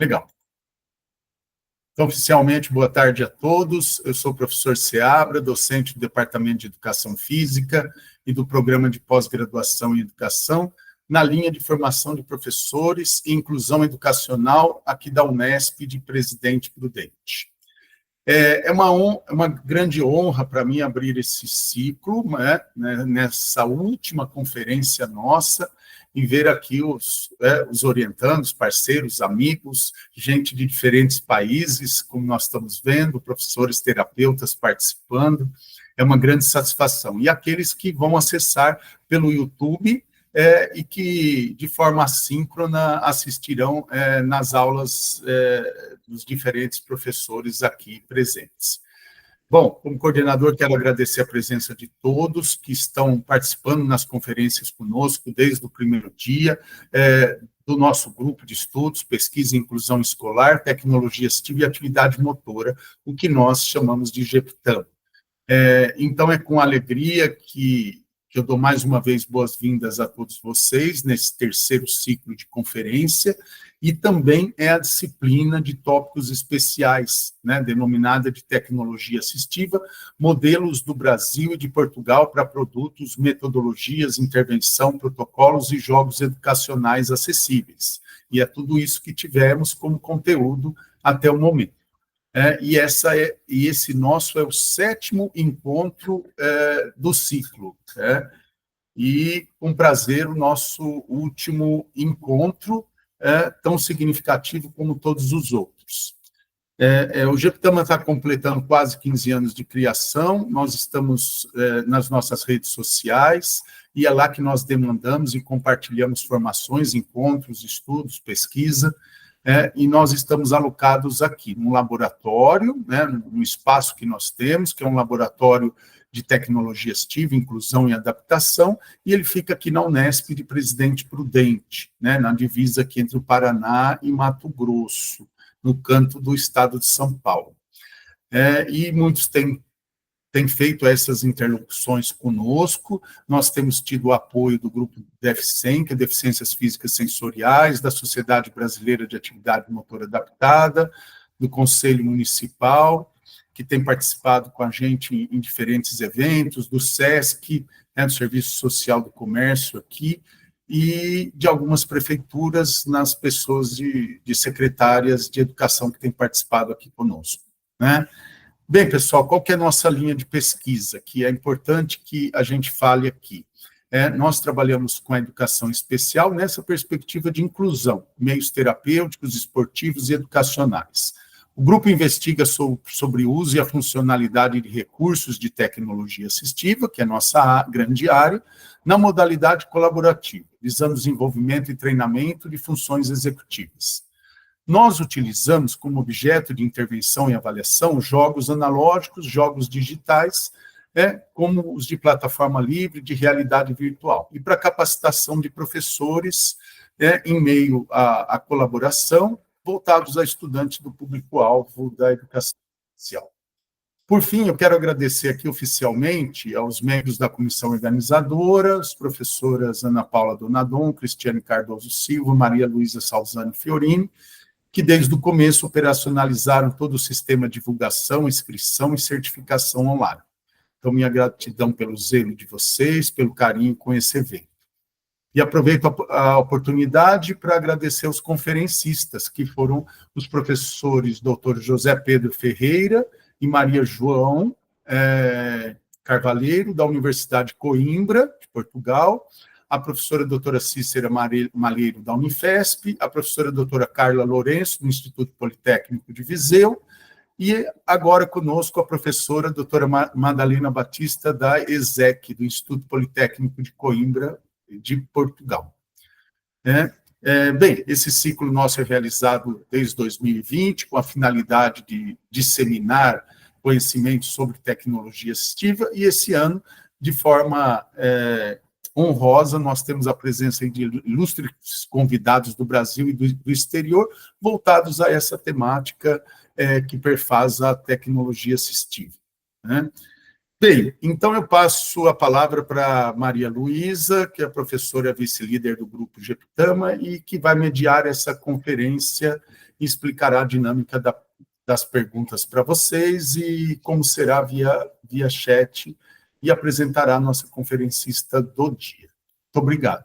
Legal. Então, oficialmente, boa tarde a todos. Eu sou o professor Seabra, docente do Departamento de Educação Física e do Programa de Pós-Graduação em Educação, na linha de formação de professores e inclusão educacional aqui da Unesp de Presidente Prudente. É uma grande honra para mim abrir esse ciclo, né, nessa última conferência nossa, e ver aqui os orientandos, parceiros, amigos, gente de diferentes países, como nós estamos vendo, professores, terapeutas participando, é uma grande satisfação. E aqueles que vão acessar pelo YouTube e que, de forma assíncrona, assistirão nas aulas dos diferentes professores aqui presentes. Bom, como coordenador, quero agradecer a presença de todos que estão participando nas conferências conosco desde o primeiro dia, do nosso grupo de estudos, pesquisa e inclusão escolar, tecnologia assistiva e atividade motora, o que nós chamamos de GEPTAM. Então, é com alegria que eu dou mais uma vez boas-vindas a todos vocês nesse terceiro ciclo de conferência, e também é a disciplina de tópicos especiais, né, denominada de tecnologia assistiva, modelos do Brasil e de Portugal para produtos, metodologias, intervenção, protocolos e jogos educacionais acessíveis. E é tudo isso que tivemos como conteúdo até o momento. E esse nosso é o 7º encontro do ciclo. E, com prazer, o nosso último encontro, tão significativo como todos os outros. O GEPTAMA está completando quase 15 anos de criação, nós estamos nas nossas redes sociais, e é lá que nós demandamos e compartilhamos formações, encontros, estudos, pesquisa, e nós estamos alocados aqui, num laboratório, né, num espaço que nós temos, que é um laboratório de tecnologia assistiva, inclusão e adaptação, e ele fica aqui na Unesp de Presidente Prudente, né, na divisa aqui entre o Paraná e Mato Grosso, no canto do estado de São Paulo. E muitos têm feito essas interlocuções conosco, nós temos tido o apoio do grupo DEFSEM, que é Deficiências Físicas Sensoriais, da Sociedade Brasileira de Atividade Motora Adaptada, do Conselho Municipal, que tem participado com a gente em diferentes eventos, do SESC, né, do Serviço Social do Comércio aqui, e de algumas prefeituras, nas pessoas de secretárias de educação que têm participado aqui conosco, né? Bem, pessoal, qual que é a nossa linha de pesquisa, que é importante que a gente fale aqui? Nós trabalhamos com a educação especial nessa perspectiva de inclusão, meios terapêuticos, esportivos e educacionais. O grupo investiga sobre o uso e a funcionalidade de recursos de tecnologia assistiva, que é a nossa grande área, na modalidade colaborativa, visando desenvolvimento e treinamento de funções executivas. Nós utilizamos como objeto de intervenção e avaliação jogos analógicos, jogos digitais, como os de plataforma livre, de realidade virtual, e para capacitação de professores em meio à colaboração, voltados a estudantes do público-alvo da educação especial. Por fim, eu quero agradecer aqui oficialmente aos membros da comissão organizadora, as professoras Ana Paula Donadon, Cristiane Cardoso Silva, Maria Luísa Salzani Fiorini, que desde o começo operacionalizaram todo o sistema de divulgação, inscrição e certificação online. Então, minha gratidão pelo zelo de vocês, pelo carinho com esse evento. E aproveito a oportunidade para agradecer aos conferencistas, que foram os professores Dr. José Pedro Ferreira e Maria João Carvalheiro, da Universidade de Coimbra, de Portugal, a professora doutora Cícera Malheiro, da Unifesp, a professora doutora Carla Lourenço, do Instituto Politécnico de Viseu, e agora conosco a professora doutora Madalena Batista, da ESEC, do Instituto Politécnico de Coimbra, de Portugal. Bem, esse ciclo nosso é realizado desde 2020, com a finalidade de disseminar conhecimento sobre tecnologia assistiva, e esse ano, de forma honrosa, nós temos a presença de ilustres convidados do Brasil e do exterior, voltados a essa temática que perfaz a tecnologia assistiva, né? Bem, então eu passo a palavra para Maria Luísa, que é professora vice-líder do Grupo GEPTAMA e que vai mediar essa conferência e explicará a dinâmica das perguntas para vocês e como será via chat e apresentará a nossa conferencista do dia. Muito obrigado.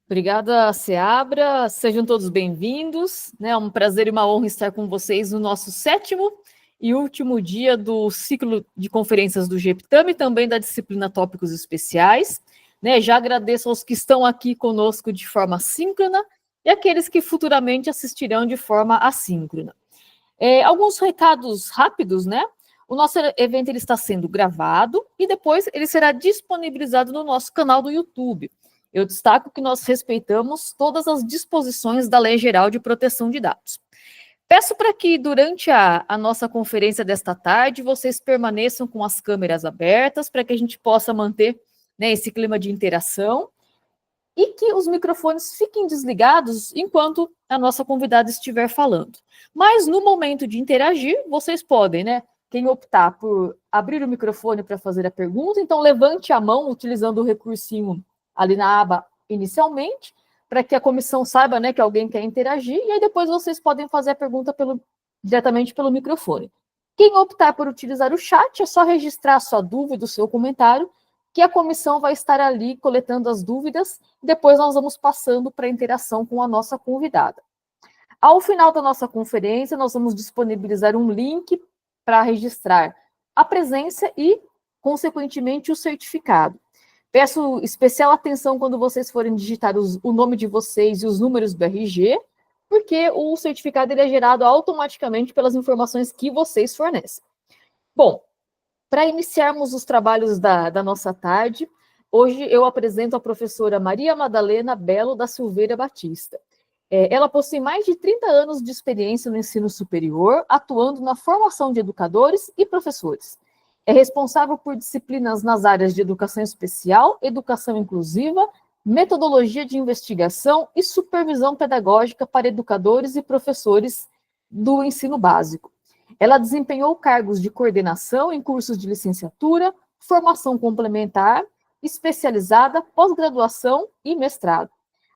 Obrigada, Seabra. Sejam todos bem-vindos. É um prazer e uma honra estar com vocês no nosso 7º e último dia do ciclo de conferências do GEPTAMA e também da disciplina Tópicos Especiais. Já agradeço aos que estão aqui conosco de forma síncrona e aqueles que futuramente assistirão de forma assíncrona. Alguns recados rápidos, O nosso evento ele está sendo gravado e depois ele será disponibilizado no nosso canal do YouTube. Eu destaco que nós respeitamos todas as disposições da Lei Geral de Proteção de Dados. Peço para que, durante a nossa conferência desta tarde, vocês permaneçam com as câmeras abertas, para que a gente possa manter esse clima de interação e que os microfones fiquem desligados enquanto a nossa convidada estiver falando. Mas, no momento de interagir, vocês podem, quem optar por abrir o microfone para fazer a pergunta, então levante a mão utilizando o recursinho ali na aba inicialmente, para que a comissão saiba que alguém quer interagir, e aí depois vocês podem fazer a pergunta diretamente pelo microfone. Quem optar por utilizar o chat, é só registrar a sua dúvida, o seu comentário, que a comissão vai estar ali coletando as dúvidas, e depois nós vamos passando para a interação com a nossa convidada. Ao final da nossa conferência, nós vamos disponibilizar um link para registrar a presença e, consequentemente, o certificado. Peço especial atenção quando vocês forem digitar o nome de vocês e os números do RG, porque o certificado ele é gerado automaticamente pelas informações que vocês fornecem. Bom, para iniciarmos os trabalhos da nossa tarde, hoje eu apresento a professora Maria Madalena Belo da Silveira Batista. Ela possui mais de 30 anos de experiência no ensino superior, atuando na formação de educadores e professores. É responsável por disciplinas nas áreas de educação especial, educação inclusiva, metodologia de investigação e supervisão pedagógica para educadores e professores do ensino básico. Ela desempenhou cargos de coordenação em cursos de licenciatura, formação complementar, especializada, pós-graduação e mestrado.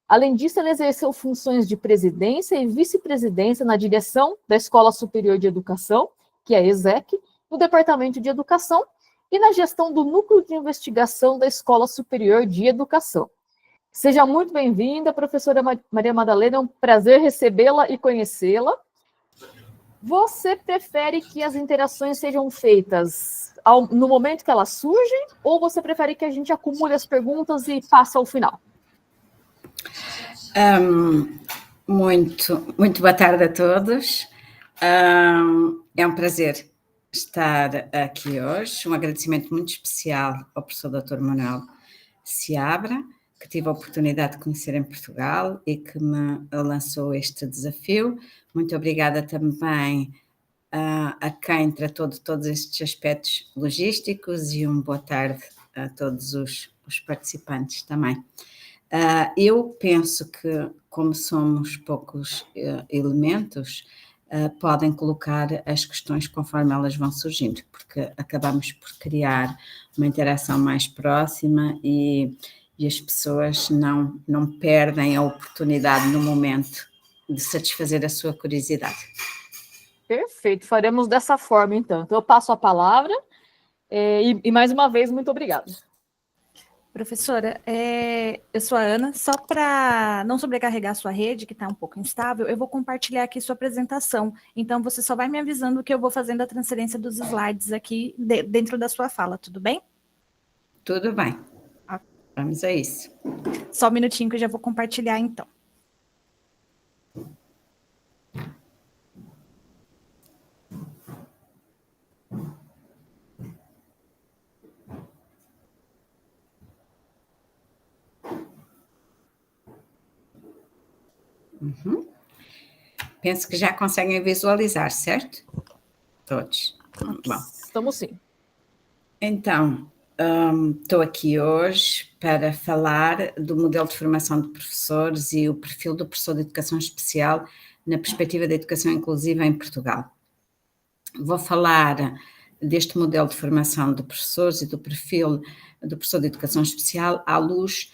Além disso, ela exerceu funções de presidência e vice-presidência na direção da Escola Superior de Educação, que é a ESEC, no Departamento de Educação e na gestão do Núcleo de Investigação da Escola Superior de Educação. Seja muito bem-vinda, professora Maria Madalena, é um prazer recebê-la e conhecê-la. Você prefere que as interações sejam feitas no momento que elas surgem, ou você prefere que a gente acumule as perguntas e passe ao final? Muito boa tarde a todos. É um prazer estar aqui hoje. Um agradecimento muito especial ao professor Dr. Manuel Seabra, que tive a oportunidade de conhecer em Portugal e que me lançou este desafio. Muito obrigada também a quem tratou de todos estes aspectos logísticos e boa tarde a todos os participantes também. Eu penso que, como somos poucos elementos, podem colocar as questões conforme elas vão surgindo, porque acabamos por criar uma interação mais próxima e as pessoas não perdem a oportunidade no momento de satisfazer a sua curiosidade. Perfeito, faremos dessa forma, então. Então, eu passo a palavra e mais uma vez, muito obrigada. Professora, eu sou a Ana. Só para não sobrecarregar a sua rede, que está um pouco instável, eu vou compartilhar aqui sua apresentação. Então, você só vai me avisando que eu vou fazendo a transferência dos slides aqui dentro da sua fala, tudo bem? Tudo bem. Vamos a isso. Só um minutinho que eu já vou compartilhar, então. Penso que já conseguem visualizar, certo? Todos. Bom. Estamos sim. Então, estou aqui hoje para falar do modelo de formação de professores e o perfil do professor de educação especial na perspectiva da educação inclusiva em Portugal. Vou falar deste modelo de formação de professores e do perfil do professor de educação especial à luz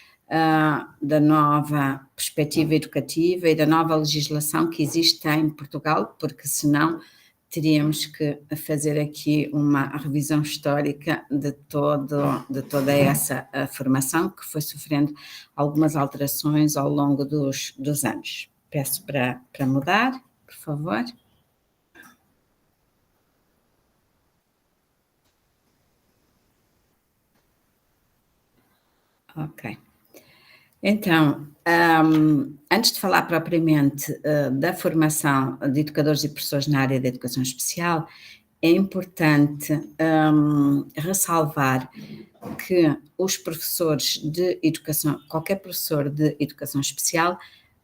da nova perspectiva educativa e da nova legislação que existe em Portugal, porque senão teríamos que fazer aqui uma revisão histórica de toda essa formação que foi sofrendo algumas alterações ao longo dos anos. Peço para mudar, por favor. Ok. Então, antes de falar propriamente da formação de educadores e professores na área da educação especial, é importante ressalvar que os professores de educação, qualquer professor de educação especial,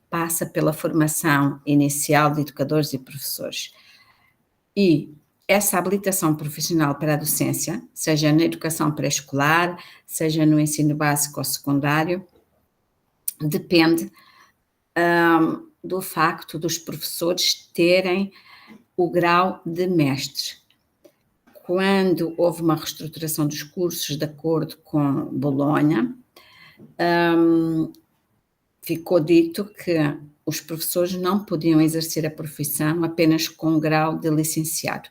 passa pela formação inicial de educadores e professores. E essa habilitação profissional para a docência, seja na educação pré-escolar, seja no ensino básico ou secundário, depende do facto dos professores terem o grau de mestre. Quando houve uma reestruturação dos cursos de acordo com Bolonha, ficou dito que os professores não podiam exercer a profissão apenas com o grau de licenciado.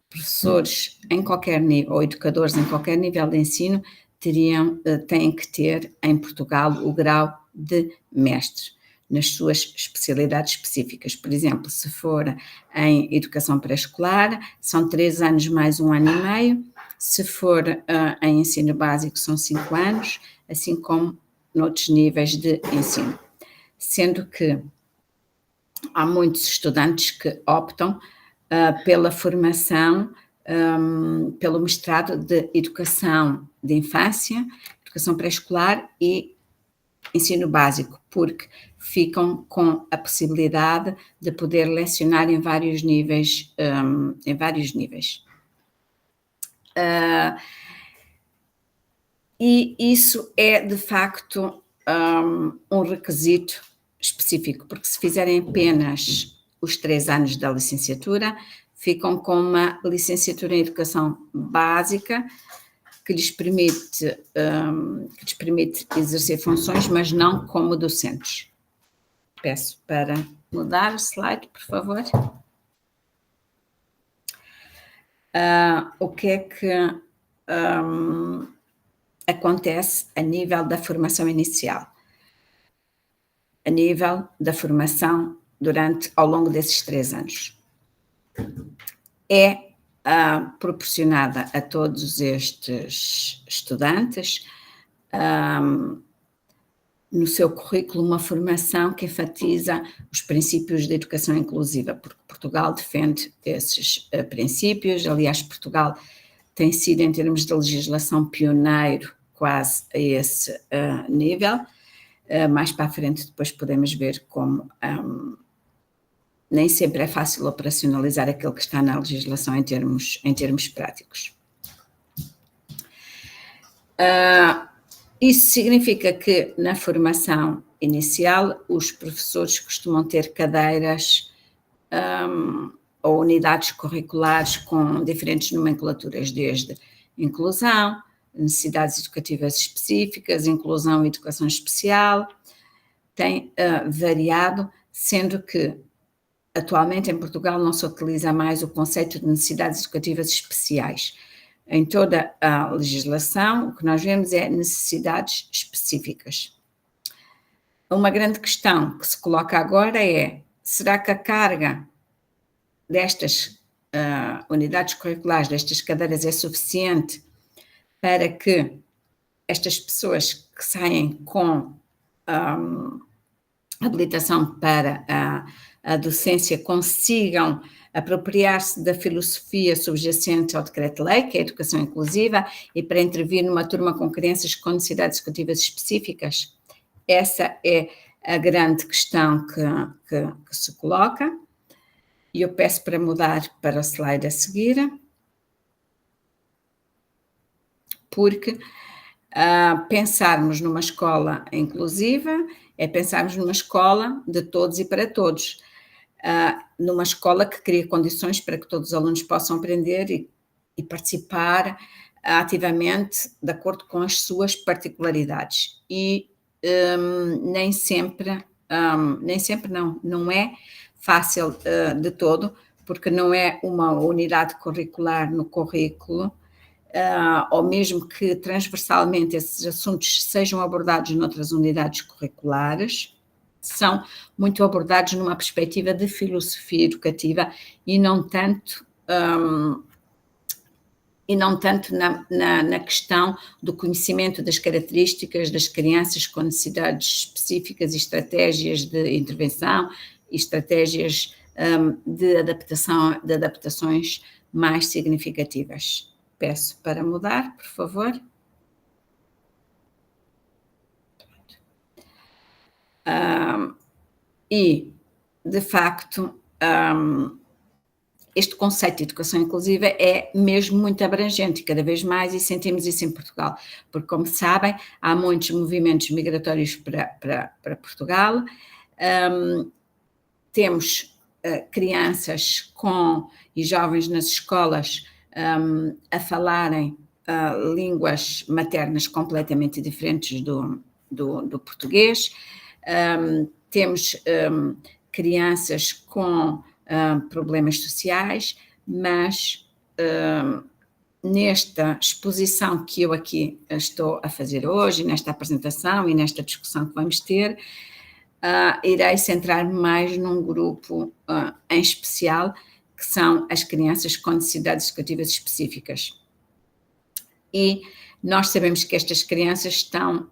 Professores em qualquer nível, ou educadores em qualquer nível de ensino, têm que ter em Portugal o grau de mestre, nas suas especialidades específicas. Por exemplo, se for em educação pré-escolar, são 3 anos mais 1 ano e meio, se for em ensino básico, são 5 anos, assim como noutros níveis de ensino. Sendo que há muitos estudantes que optam pela formação, pelo mestrado de educação de infância, educação pré-escolar e ensino básico, porque ficam com a possibilidade de poder lecionar em vários níveis, E isso é, de facto, um requisito específico, porque se fizerem apenas os 3 anos da licenciatura, ficam com uma licenciatura em educação básica que lhes permite exercer funções, mas não como docentes. Peço para mudar o slide, por favor. O que é que acontece a nível da formação inicial? A nível da formação ao longo desses 3 anos. É proporcionada a todos estes estudantes, no seu currículo, uma formação que enfatiza os princípios da educação inclusiva, porque Portugal defende esses princípios. Aliás, Portugal tem sido, em termos de legislação, pioneiro quase a esse nível. Mais para a frente depois podemos ver como nem sempre é fácil operacionalizar aquilo que está na legislação em termos práticos. Isso significa que na formação inicial os professores costumam ter cadeiras ou unidades curriculares com diferentes nomenclaturas, desde inclusão, necessidades educativas específicas, inclusão e educação especial. Tem variado, sendo que atualmente em Portugal não se utiliza mais o conceito de necessidades educativas especiais. Em toda a legislação, o que nós vemos é necessidades específicas. Uma grande questão que se coloca agora é: será que a carga destas unidades curriculares, destas cadeiras, é suficiente para que estas pessoas que saem com habilitação para a docência consigam apropriar-se da filosofia subjacente ao decreto-lei, que é a educação inclusiva, e para intervir numa turma com crianças com necessidades educativas específicas? Essa é a grande questão que se coloca, e eu peço para mudar para o slide a seguir, porque pensarmos numa escola inclusiva é pensarmos numa escola de todos e para todos, numa escola que cria condições para que todos os alunos possam aprender e e participar ativamente de acordo com as suas particularidades. E nem sempre não é fácil de todo, porque não é uma unidade curricular no currículo, ou mesmo que transversalmente esses assuntos sejam abordados noutras unidades curriculares, são muito abordados numa perspectiva de filosofia educativa e não tanto na questão do conhecimento das características das crianças com necessidades específicas e estratégias de intervenção e estratégias de adaptações mais significativas. Peço para mudar, por favor. E, de facto, este conceito de educação inclusiva é mesmo muito abrangente, cada vez mais, e sentimos isso em Portugal, porque, como sabem, há muitos movimentos migratórios para Portugal, temos crianças e jovens nas escolas a falarem línguas maternas completamente diferentes do português, temos crianças com problemas sociais, mas nesta exposição que eu aqui estou a fazer hoje, nesta apresentação e nesta discussão que vamos ter, irei centrar mais num grupo em especial, que são as crianças com necessidades educativas específicas. E nós sabemos que estas crianças são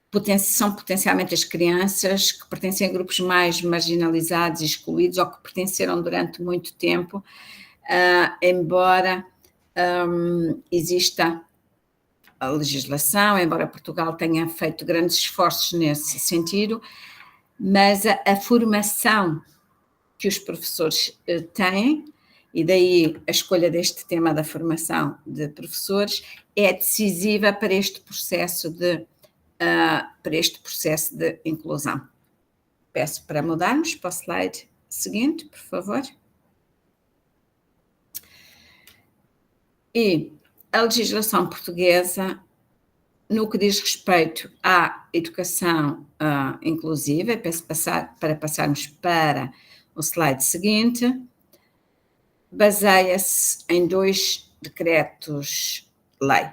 potencialmente as crianças que pertencem a grupos mais marginalizados e excluídos, ou que pertenceram durante muito tempo, embora exista a legislação, embora Portugal tenha feito grandes esforços nesse sentido, mas a formação que os professores têm, e daí a escolha deste tema da formação de professores, é decisiva para este processo de inclusão. Peço para mudarmos para o slide seguinte, por favor. E a legislação portuguesa, no que diz respeito à educação inclusiva, peço para passarmos para o slide seguinte, baseia-se em 2 decretos-lei,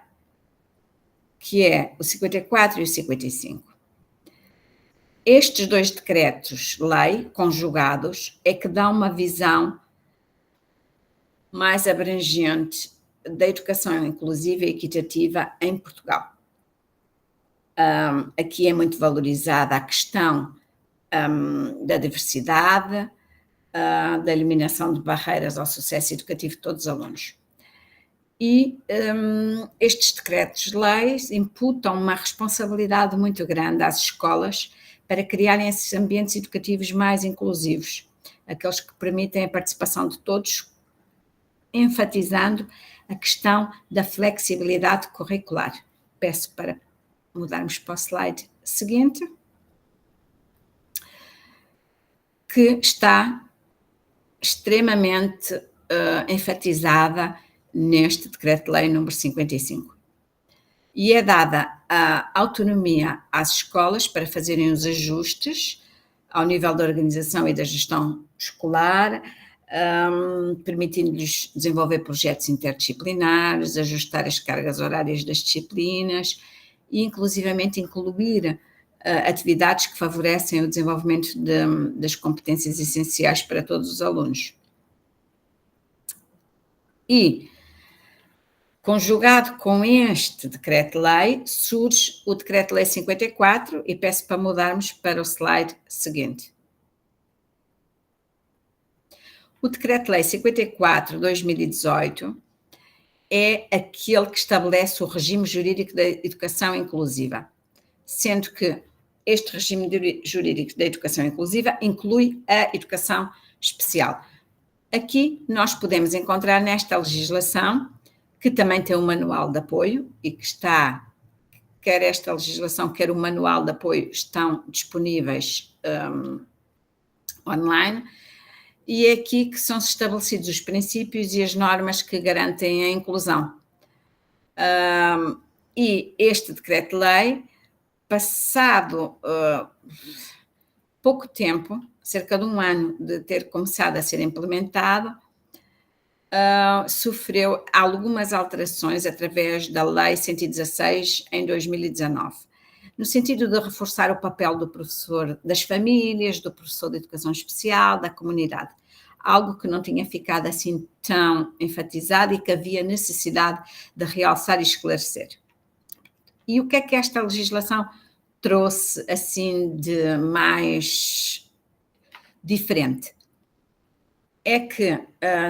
que é o 54 e o 55. Estes 2 decretos-lei conjugados é que dão uma visão mais abrangente da educação inclusiva e equitativa em Portugal. Aqui é muito valorizada a questão da diversidade, da eliminação de barreiras ao sucesso educativo de todos os alunos. E estes decretos-leis imputam uma responsabilidade muito grande às escolas para criarem esses ambientes educativos mais inclusivos, aqueles que permitem a participação de todos, enfatizando a questão da flexibilidade curricular. Peço para mudarmos para o slide seguinte, que está extremamente enfatizada neste Decreto-Lei número 55. E é dada a autonomia às escolas para fazerem os ajustes ao nível da organização e da gestão escolar, permitindo-lhes desenvolver projetos interdisciplinares, ajustar as cargas horárias das disciplinas e, inclusivamente, incluir atividades que favorecem o desenvolvimento das competências essenciais para todos os alunos. E, conjugado com este Decreto-Lei, surge o Decreto-Lei 54, e peço para mudarmos para o slide seguinte. O Decreto-Lei 54/2018 é aquele que estabelece o regime jurídico da educação inclusiva, sendo que este regime jurídico da educação inclusiva inclui a educação especial. Aqui nós podemos encontrar nesta legislação, que também tem um manual de apoio e que está, quer esta legislação, quer o manual de apoio estão disponíveis online, e é aqui que são estabelecidos os princípios e as normas que garantem a inclusão. E este decreto-lei, passado pouco tempo, cerca de um ano de ter começado a ser implementado, sofreu algumas alterações através da Lei 116 em 2019, no sentido de reforçar o papel do professor das famílias, do professor de educação especial, da comunidade, algo que não tinha ficado assim tão enfatizado e que havia necessidade de realçar e esclarecer. E o que é que esta legislação trouxe assim de mais diferente? É que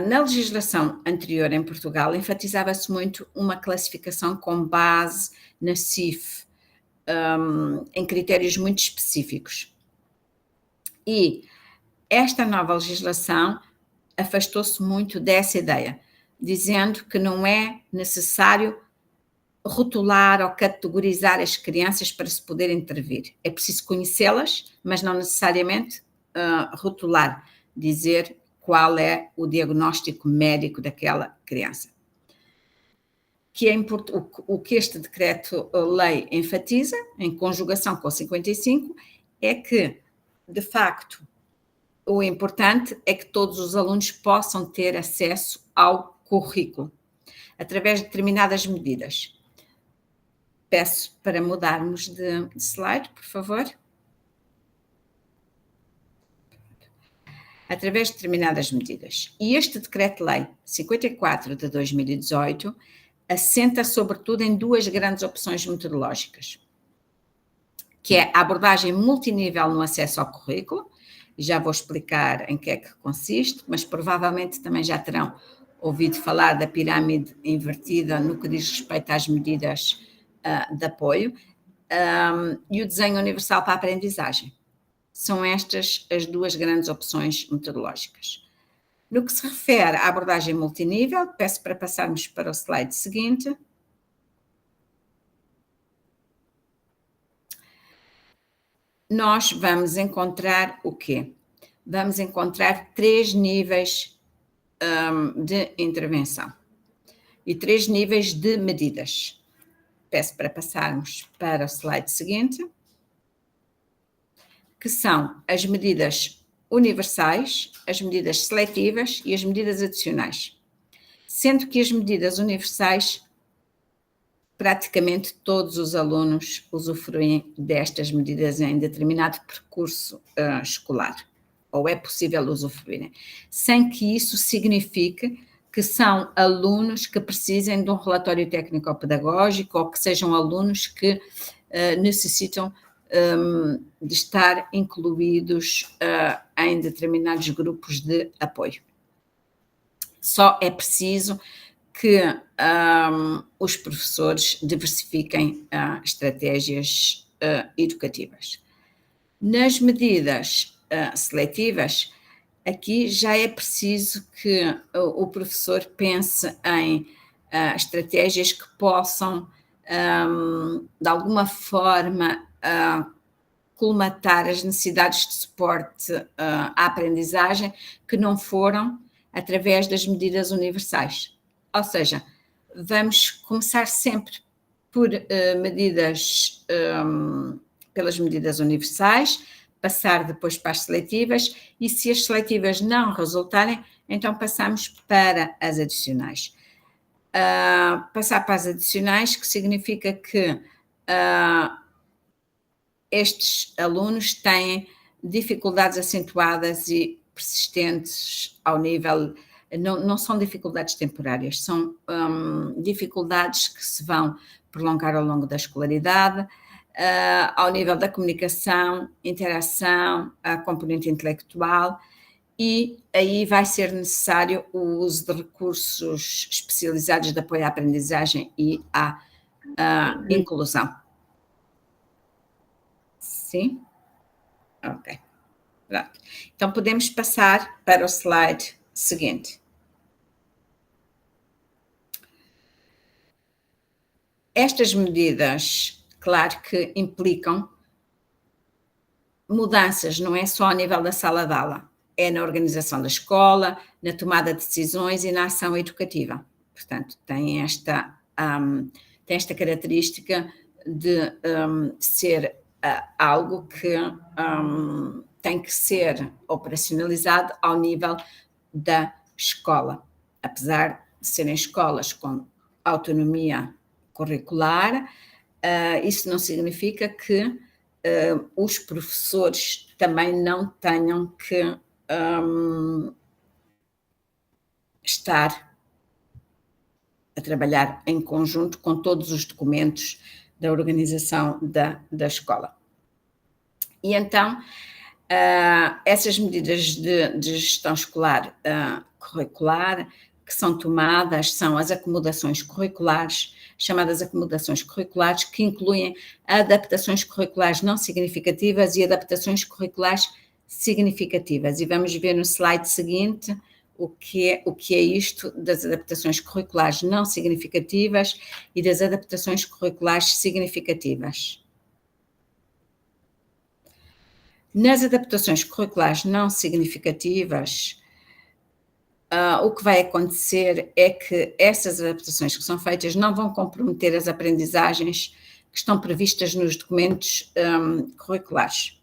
na legislação anterior em Portugal enfatizava-se muito uma classificação com base na CIF, em critérios muito específicos. E esta nova legislação afastou-se muito dessa ideia, dizendo que não é necessário rotular ou categorizar as crianças para se poder intervir. É preciso conhecê-las, mas não necessariamente rotular, dizer qual é o diagnóstico médico daquela criança. O que este decreto-lei enfatiza, em conjugação com o 55, é que, de facto, o importante é que todos os alunos possam ter acesso ao currículo, através de determinadas medidas. Peço para mudarmos de slide, por favor. Através de determinadas medidas. E este Decreto-Lei 54 de 2018 assenta sobretudo em duas grandes opções metodológicas, que é a abordagem multinível no acesso ao currículo, e já vou explicar em que é que consiste, mas provavelmente também já terão ouvido falar da pirâmide invertida no que diz respeito às medidas de apoio, e o desenho universal para a aprendizagem. São estas as duas grandes opções metodológicas. No que se refere à abordagem multinível, peço para passarmos para o slide seguinte. Nós vamos encontrar o quê? Vamos encontrar 3 níveis de intervenção e 3 níveis de medidas. Peço para passarmos para o slide seguinte, que são as medidas universais, as medidas seletivas e as medidas adicionais. Sendo que as medidas universais, praticamente todos os alunos usufruem destas medidas em determinado percurso escolar, ou é possível usufruírem, sem que isso signifique que são alunos que precisem de um relatório técnico-pedagógico ou que sejam alunos que necessitam de estar incluídos em determinados grupos de apoio. Só é preciso que os professores diversifiquem estratégias educativas. Nas medidas seletivas, aqui já é preciso que o professor pense em estratégias que possam, de alguma forma, colmatar as necessidades de suporte à aprendizagem que não foram através das medidas universais. Ou seja, vamos começar sempre por pelas medidas universais, passar depois para as seletivas, e se as seletivas não resultarem, então passamos para as adicionais. Passar para as adicionais, que significa que estes alunos têm dificuldades acentuadas e persistentes ao nível, não são dificuldades temporárias, são dificuldades que se vão prolongar ao longo da escolaridade, ao nível da comunicação, interação, a componente intelectual, e aí vai ser necessário o uso de recursos especializados de apoio à aprendizagem e à inclusão. Sim? Ok. Pronto. Então, podemos passar para o slide seguinte. Estas medidas, claro que implicam mudanças, não é só a nível da sala de aula. é na organização da escola, na tomada de decisões e na ação educativa. Portanto, tem esta característica de ser algo que tem que ser operacionalizado ao nível da escola. Apesar de serem escolas com autonomia curricular, isso não significa que os professores também não tenham que estar a trabalhar em conjunto com todos os documentos da organização da escola. E então, essas medidas de gestão escolar curricular que são tomadas são as acomodações curriculares, chamadas acomodações curriculares, que incluem adaptações curriculares não significativas e adaptações curriculares significativas. E vamos ver no slide seguinte o que é isto das adaptações curriculares não significativas e das adaptações curriculares significativas. Nas adaptações curriculares não significativas, o que vai acontecer é que essas adaptações que são feitas não vão comprometer as aprendizagens que estão previstas nos documentos curriculares.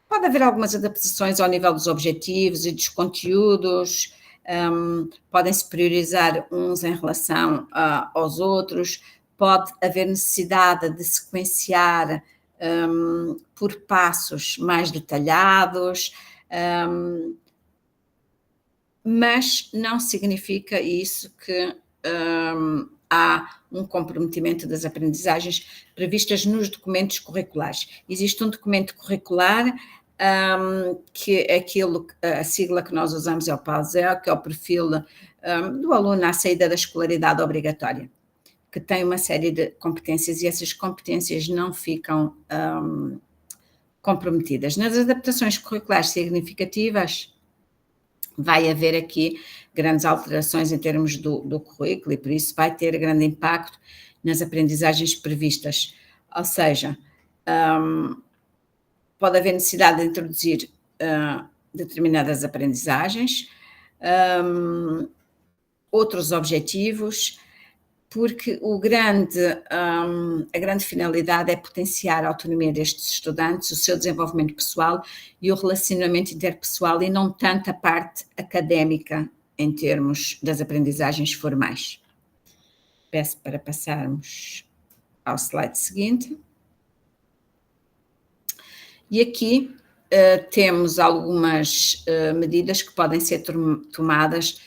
Pode haver algumas adaptações ao nível dos objetivos e dos conteúdos, podem-se priorizar uns em relação aos outros, pode haver necessidade de sequenciar por passos mais detalhados, mas não significa isso que há um comprometimento das aprendizagens previstas nos documentos curriculares. Existe um documento curricular que é a sigla que nós usamos é o PASEL, que é o perfil do aluno à saída da escolaridade obrigatória, que tem uma série de competências e essas competências não ficam comprometidas. Nas adaptações curriculares significativas, vai haver aqui grandes alterações em termos do currículo e por isso vai ter grande impacto nas aprendizagens previstas. Ou seja, pode haver necessidade de introduzir determinadas aprendizagens, outros objetivos, porque a grande finalidade é potenciar a autonomia destes estudantes, o seu desenvolvimento pessoal e o relacionamento interpessoal e não tanto a parte académica em termos das aprendizagens formais. Peço para passarmos ao slide seguinte. E aqui temos algumas medidas que podem ser tomadas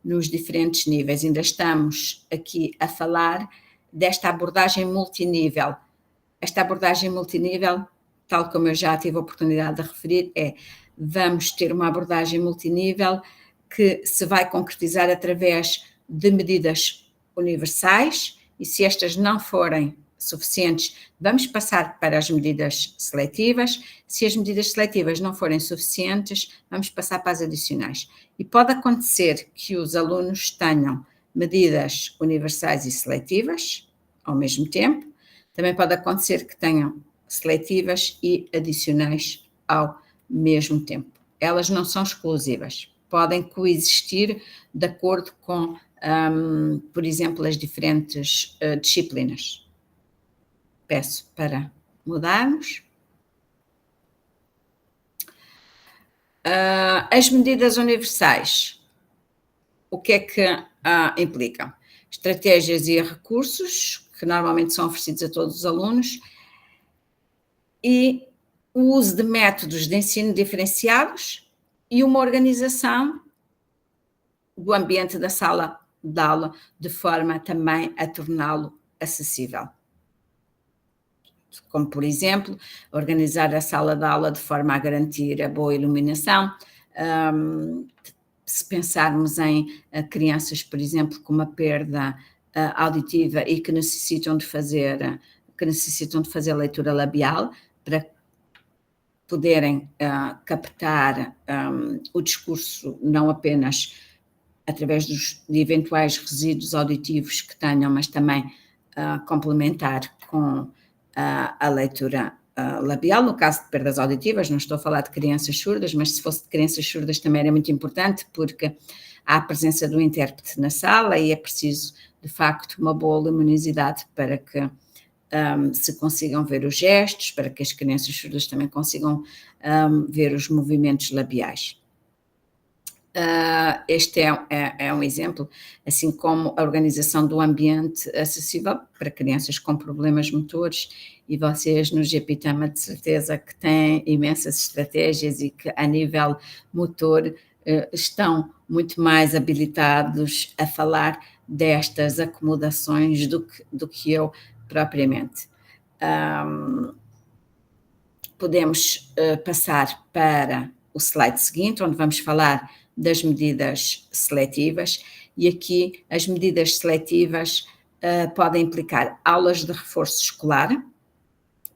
nos diferentes níveis. Ainda estamos aqui a falar desta abordagem multinível. Esta abordagem multinível, tal como eu já tive a oportunidade de referir, vamos ter uma abordagem multinível que se vai concretizar através de medidas universais e se estas não forem suficientes, vamos passar para as medidas seletivas. Se as medidas seletivas não forem suficientes, vamos passar para as adicionais. E pode acontecer que os alunos tenham medidas universais e seletivas ao mesmo tempo. Também pode acontecer que tenham seletivas e adicionais ao mesmo tempo. Elas não são exclusivas, podem coexistir de acordo com, por exemplo, as diferentes disciplinas. Peço para mudarmos. As medidas universais, o que é que implicam? Estratégias e recursos, que normalmente são oferecidos a todos os alunos, e o uso de métodos de ensino diferenciados e uma organização do ambiente da sala de aula, de forma também a torná-lo acessível. Como, por exemplo, organizar a sala de aula de forma a garantir a boa iluminação. Se pensarmos em crianças, por exemplo, com uma perda auditiva e que necessitam de fazer leitura labial para poderem captar o discurso não apenas através de eventuais resíduos auditivos que tenham, mas também complementar com a leitura labial, no caso de perdas auditivas, não estou a falar de crianças surdas, mas se fosse de crianças surdas também era muito importante, porque há a presença do intérprete na sala e é preciso, de facto, uma boa luminosidade para que se consigam ver os gestos, para que as crianças surdas também consigam ver os movimentos labiais. Este é um exemplo, assim como a organização do ambiente acessível para crianças com problemas motores, e vocês no GPTama de certeza que têm imensas estratégias e que a nível motor estão muito mais habilitados a falar destas acomodações do que eu propriamente. Podemos passar para o slide seguinte, onde vamos falar das medidas seletivas, e aqui as medidas seletivas podem implicar aulas de reforço escolar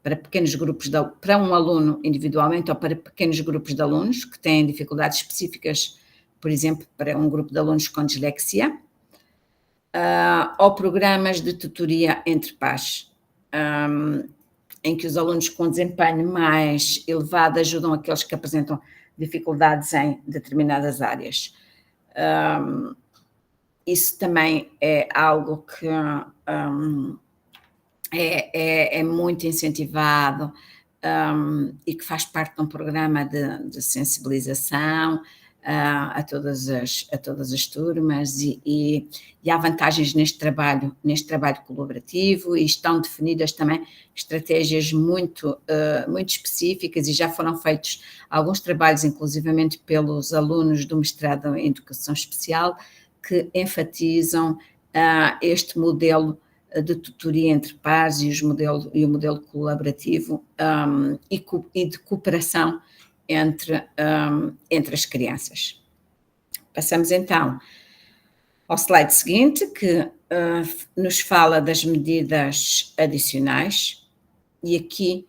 para pequenos grupos, para um aluno individualmente ou para pequenos grupos de alunos que têm dificuldades específicas, por exemplo, para um grupo de alunos com dislexia, ou programas de tutoria entre pares, em que os alunos com desempenho mais elevado ajudam aqueles que apresentam dificuldades em determinadas áreas. Isso também é algo que é muito incentivado e que faz parte de um programa de sensibilização a todas as turmas, e há vantagens neste trabalho colaborativo, e estão definidas também estratégias muito específicas, e já foram feitos alguns trabalhos, inclusivamente pelos alunos do mestrado em Educação Especial, que enfatizam este modelo de tutoria entre pares e o modelo colaborativo e de cooperação entre as crianças. Passamos então ao slide seguinte, que nos fala das medidas adicionais, e aqui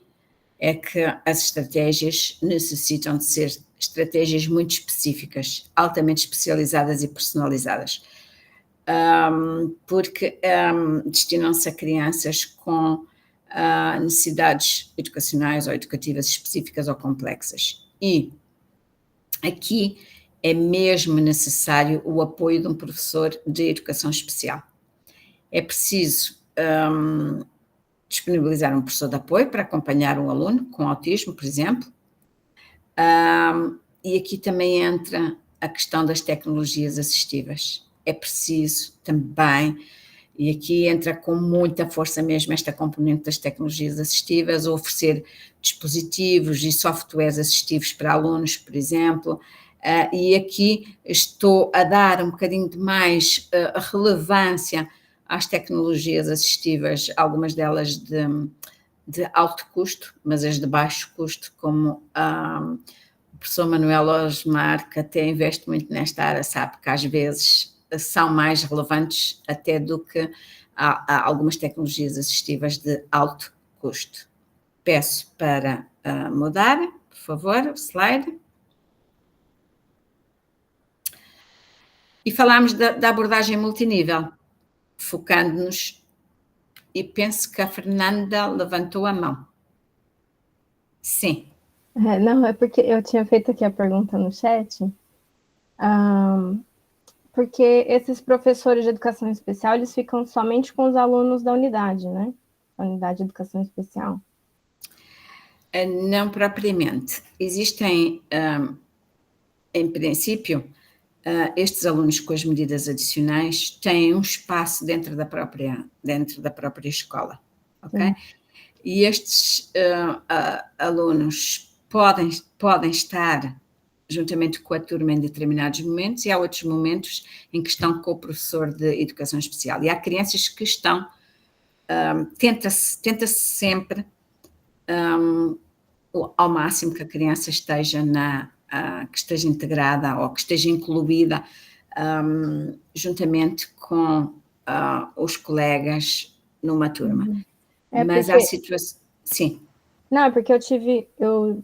é que as estratégias necessitam de ser estratégias muito específicas, altamente especializadas e personalizadas, porque destinam-se a crianças com necessidades educacionais ou educativas específicas ou complexas. E aqui é mesmo necessário o apoio de um professor de educação especial. É preciso disponibilizar um professor de apoio para acompanhar um aluno com autismo, por exemplo, e aqui também entra a questão das tecnologias assistivas. É preciso também, e aqui entra com muita força mesmo esta componente das tecnologias assistivas, oferecer dispositivos e softwares assistivos para alunos, por exemplo, e aqui estou a dar um bocadinho de mais relevância às tecnologias assistivas, algumas delas de alto custo, mas as de baixo custo, como o professor Manuel Osmar, que até investe muito nesta área, sabe que às vezes são mais relevantes até do que há algumas tecnologias assistivas de alto custo. Peço para mudar, por favor, o slide. E falámos da abordagem multinível, focando-nos, e penso que a Fernanda levantou a mão. Sim. Não, é porque eu tinha feito aqui a pergunta no chat, porque esses professores de educação especial, eles ficam somente com os alunos da unidade, né? A unidade de educação especial. Não propriamente. Existem, em princípio, estes alunos com as medidas adicionais têm um espaço dentro da própria escola, ok? E estes alunos podem estar juntamente com a turma em determinados momentos, e há outros momentos em que estão com o professor de educação especial. E há crianças que estão, tenta-se sempre ao máximo que a criança esteja que esteja integrada ou que esteja incluída juntamente com os colegas numa turma. Mas há situações... Sim. Não, é porque eu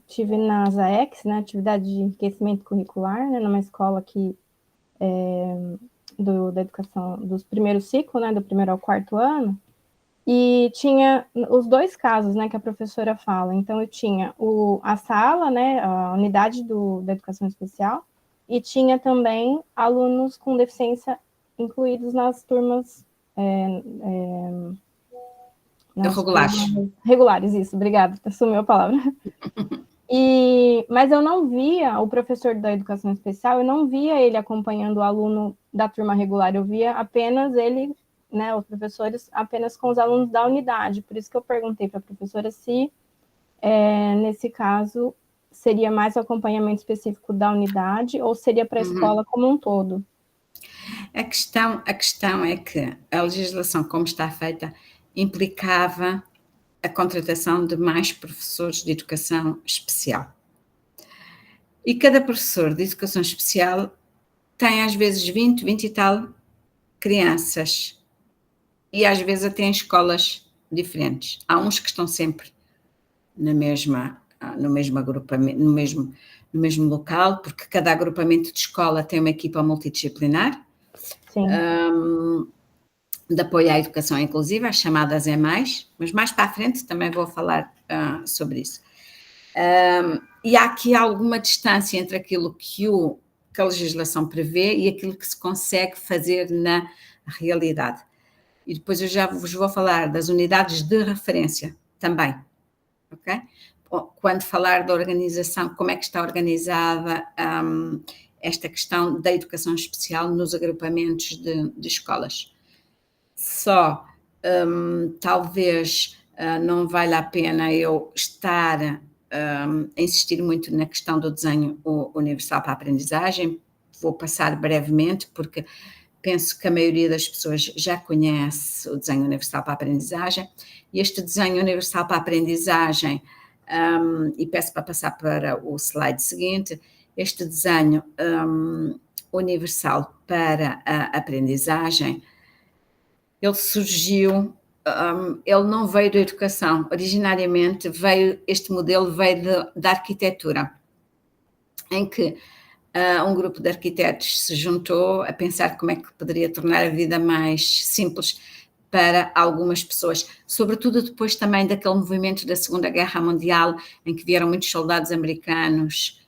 tive na ZAEX, né, atividade de enriquecimento curricular, né, numa escola aqui da educação dos primeiros ciclos, né, do primeiro ao quarto ano, E tinha os dois casos, né, que a professora fala. Então, eu tinha a sala, né, a unidade da educação especial, e tinha também alunos com deficiência incluídos nas turmas... Regulares. Regulares, isso, obrigada, assumiu a palavra. Mas eu não via o professor da educação especial, eu não via ele acompanhando o aluno da turma regular, eu via apenas ele, né, os professores, apenas com os alunos da unidade. Por isso que eu perguntei para a professora se, nesse caso, seria mais o acompanhamento específico da unidade ou seria para a escola como um todo. A questão é que a legislação, como está feita, implicava a contratação de mais professores de educação especial. E cada professor de educação especial tem às vezes 20 e tal crianças, e às vezes até em escolas diferentes. Há uns que estão sempre no mesmo agrupamento, no mesmo local, porque cada agrupamento de escola tem uma equipa multidisciplinar. Sim. De apoio à educação inclusiva, as chamadas EMAIs, mas mais para a frente também vou falar sobre isso. E há aqui alguma distância entre aquilo que a legislação prevê e aquilo que se consegue fazer na realidade. E depois eu já vos vou falar das unidades de referência também, ok? Quando falar da organização, como é que está organizada esta questão da educação especial nos agrupamentos de escolas. Só, talvez não valha a pena eu estar a insistir muito na questão do desenho universal para a aprendizagem. Vou passar brevemente, porque penso que a maioria das pessoas já conhece o desenho universal para a aprendizagem. E este desenho universal para a aprendizagem, e peço para passar para o slide seguinte, este desenho universal para a aprendizagem, ele surgiu, ele não veio da educação, originariamente este modelo veio da arquitetura, em que um grupo de arquitetos se juntou a pensar como é que poderia tornar a vida mais simples para algumas pessoas, sobretudo depois também daquele movimento da Segunda Guerra Mundial, em que vieram muitos soldados americanos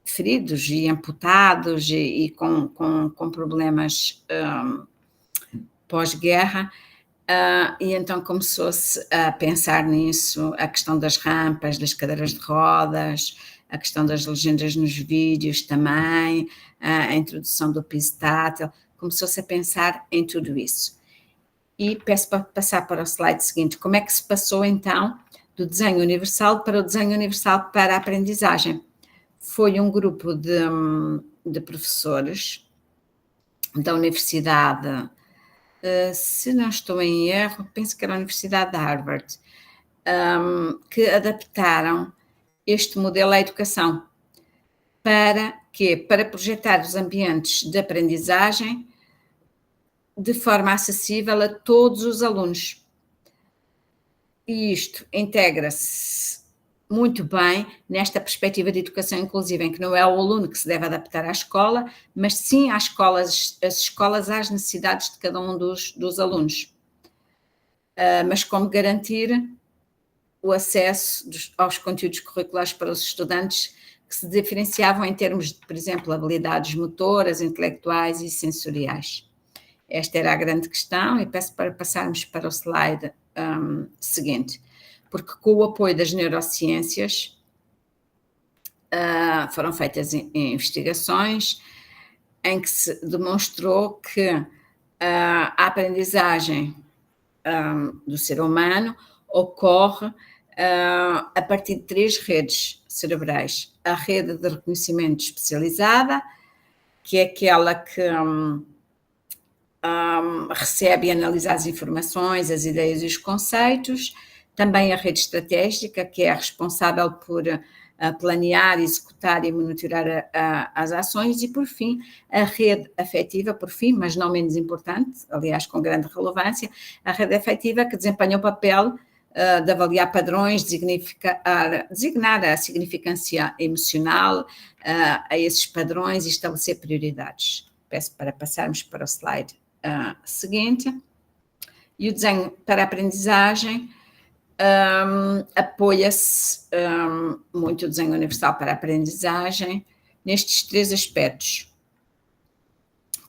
feridos e amputados e com problemas pós-guerra, e então começou-se a pensar nisso, a questão das rampas, das cadeiras de rodas, a questão das legendas nos vídeos também, a introdução do piso tátil, começou-se a pensar em tudo isso. E peço para passar para o slide seguinte, como é que se passou então do desenho universal para o desenho universal para a aprendizagem? Foi um grupo de professores da universidade, se não estou em erro, penso que era a Universidade de Harvard, que adaptaram este modelo à educação. Para quê? Para projetar os ambientes de aprendizagem de forma acessível a todos os alunos. E isto integra-se muito bem nesta perspectiva de educação inclusiva, em que não é o aluno que se deve adaptar à escola, mas sim as escolas às necessidades de cada um dos alunos. Mas como garantir o acesso aos conteúdos curriculares para os estudantes que se diferenciavam em termos de, por exemplo, habilidades motoras, intelectuais e sensoriais. Esta era a grande questão e peço para passarmos para o slide seguinte, porque com o apoio das neurociências foram feitas investigações em que se demonstrou que a aprendizagem do ser humano ocorre a partir de 3 redes cerebrais. A rede de reconhecimento especializada, que é aquela que recebe e analisa as informações, as ideias e os conceitos. Também a rede estratégica, que é responsável por planear, executar e monitorar as ações. E, por fim, a rede afetiva, por fim, mas não menos importante, aliás, com grande relevância, a rede afetiva que desempenha o papel de avaliar padrões, designar a significância emocional a esses padrões e estabelecer prioridades. Peço para passarmos para o slide seguinte. E o desenho para a aprendizagem apoia-se muito o desenho universal para a aprendizagem nestes 3 aspectos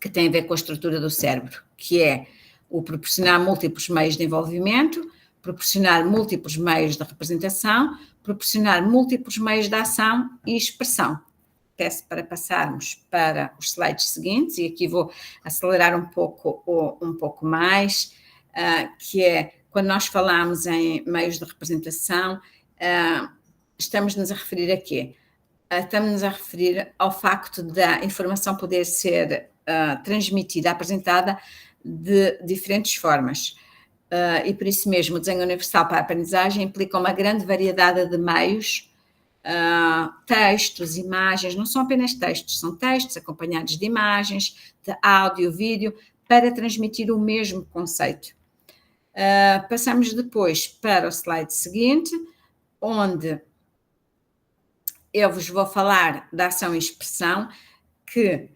que têm a ver com a estrutura do cérebro, que é o proporcionar múltiplos meios de envolvimento, proporcionar múltiplos meios de representação, proporcionar múltiplos meios de ação e expressão. Peço para passarmos para os slides seguintes, e aqui vou acelerar um pouco mais, que é, quando nós falamos em meios de representação, estamos-nos a referir a quê? Estamos-nos a referir ao facto da informação poder ser transmitida, apresentada de diferentes formas. E por isso mesmo o desenho universal para a aprendizagem implica uma grande variedade de meios, textos, imagens, não são apenas textos, são textos acompanhados de imagens, de áudio, vídeo, para transmitir o mesmo conceito. Passamos depois para o slide seguinte, onde eu vos vou falar da ação e expressão, que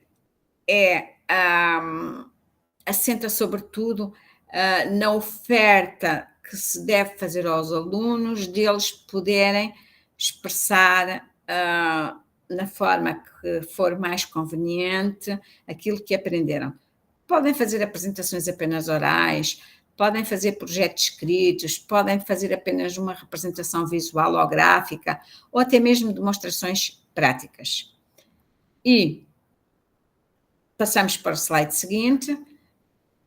assenta sobretudo na oferta que se deve fazer aos alunos, deles poderem expressar na forma que for mais conveniente aquilo que aprenderam. Podem fazer apresentações apenas orais, podem fazer projetos escritos, podem fazer apenas uma representação visual ou gráfica, ou até mesmo demonstrações práticas. E passamos para o slide seguinte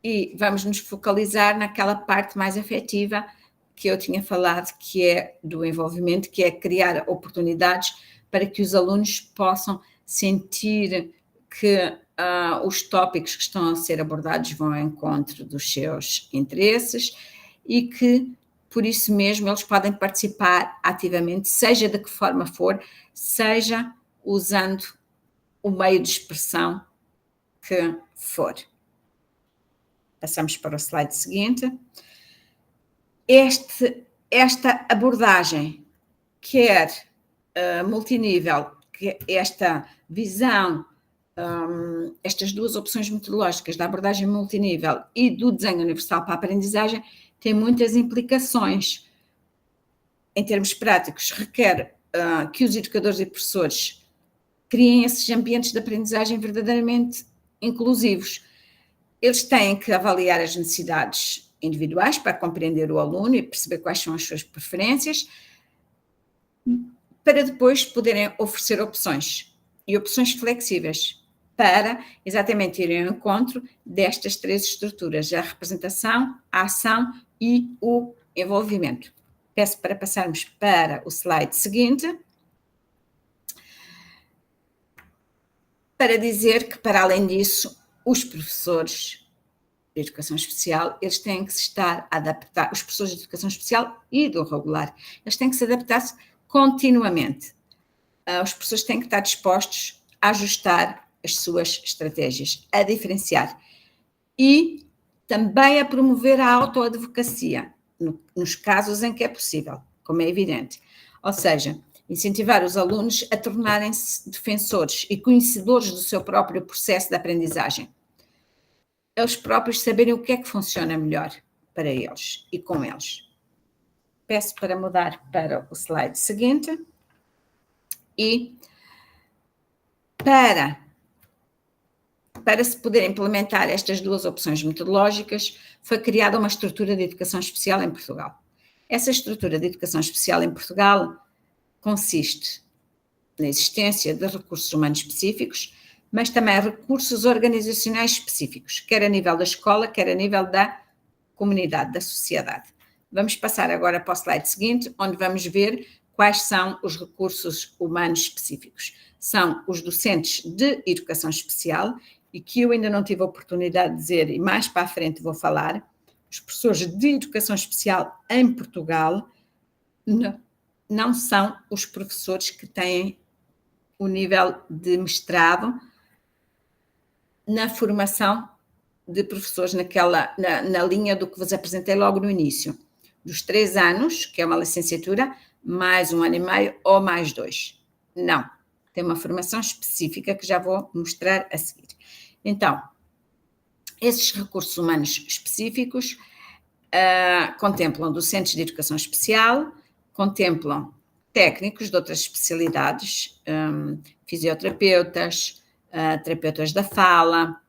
e vamos nos focalizar naquela parte mais afetiva que eu tinha falado, que é do envolvimento, que é criar oportunidades para que os alunos possam sentir que os tópicos que estão a ser abordados vão ao encontro dos seus interesses e que, por isso mesmo, eles podem participar ativamente, seja de que forma for, seja usando o meio de expressão que for. Passamos para o slide seguinte. Esta abordagem, quer multinível, que esta visão, estas 2 opções metodológicas da abordagem multinível e do desenho universal para a aprendizagem, tem muitas implicações. Em termos práticos, requer que os educadores e professores criem esses ambientes de aprendizagem verdadeiramente inclusivos. Eles têm que avaliar as necessidades individuais para compreender o aluno e perceber quais são as suas preferências, para depois poderem oferecer opções, e opções flexíveis, para exatamente irem ao encontro destas 3 estruturas, a representação, a ação e o envolvimento. Peço para passarmos para o slide seguinte, para dizer que, para além disso, os professores de educação especial, eles têm que se estar a adaptar, os professores de educação especial e do regular, eles têm que se adaptar-se continuamente. Os professores têm que estar dispostos a ajustar as suas estratégias, a diferenciar e também a promover a autoadvocacia, nos casos em que é possível, como é evidente. Ou seja, incentivar os alunos a tornarem-se defensores e conhecedores do seu próprio processo de aprendizagem. Eles próprios saberem o que é que funciona melhor para eles e com eles. Peço para mudar para o slide seguinte. E para se poder implementar estas 2 opções metodológicas, foi criada uma estrutura de educação especial em Portugal. Essa estrutura de educação especial em Portugal consiste na existência de recursos humanos específicos, mas também recursos organizacionais específicos, quer a nível da escola, quer a nível da comunidade, da sociedade. Vamos passar agora para o slide seguinte, onde vamos ver quais são os recursos humanos específicos. São os docentes de educação especial, e que eu ainda não tive a oportunidade de dizer, e mais para a frente vou falar, os professores de educação especial em Portugal não são os professores que têm o nível de mestrado na formação de professores na linha do que vos apresentei logo no início, dos 3 anos, que é uma licenciatura, mais 1 ano e meio ou mais 2. Não, tem uma formação específica que já vou mostrar a seguir. Então, esses recursos humanos específicos contemplam docentes de educação especial, contemplam técnicos de outras especialidades, fisioterapeutas, terapeutas da fala,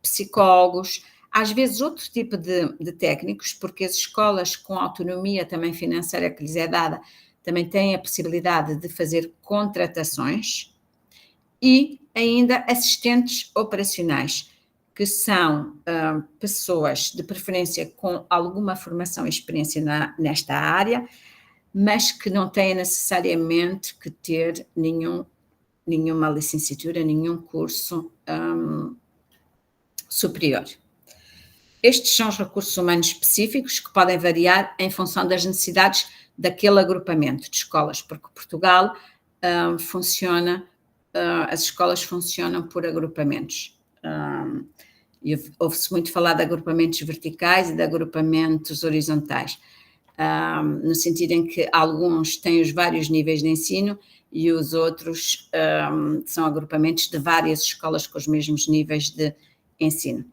psicólogos, às vezes outro tipo de técnicos, porque as escolas com autonomia também financeira que lhes é dada também têm a possibilidade de fazer contratações, e ainda assistentes operacionais, que são pessoas de preferência com alguma formação e experiência nesta área, mas que não têm necessariamente que ter nenhuma licenciatura, nenhum curso superior. Estes são os recursos humanos específicos que podem variar em função das necessidades daquele agrupamento de escolas, porque Portugal as escolas funcionam por agrupamentos. Ouve-se muito falar de agrupamentos verticais e de agrupamentos horizontais, no sentido em que alguns têm os vários níveis de ensino e os outros são agrupamentos de várias escolas com os mesmos níveis de ensino.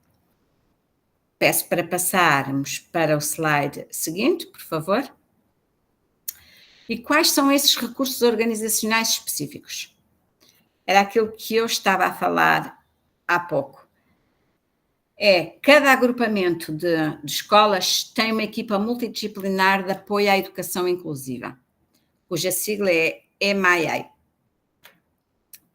Peço para passarmos para o slide seguinte, por favor. E quais são esses recursos organizacionais específicos? Era aquilo que eu estava a falar há pouco. Cada agrupamento de escolas tem uma equipa multidisciplinar de apoio à educação inclusiva, cuja sigla é EMAI.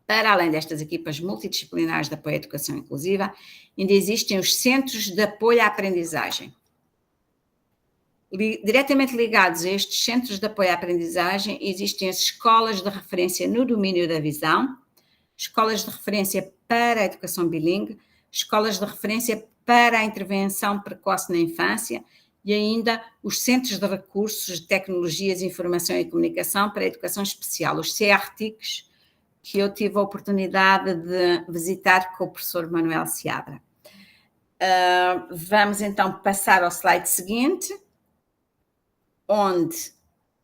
Para além destas equipas multidisciplinares de apoio à educação inclusiva, ainda existem os centros de apoio à aprendizagem. Diretamente ligados a estes centros de apoio à aprendizagem, existem as escolas de referência no domínio da visão, escolas de referência para a educação bilíngue, escolas de referência para a intervenção precoce na infância e ainda os Centros de Recursos de Tecnologias, Informação e Comunicação para a Educação Especial, os CRTICs, que eu tive a oportunidade de visitar com o professor Manuel Seabra. Vamos então passar ao slide seguinte, onde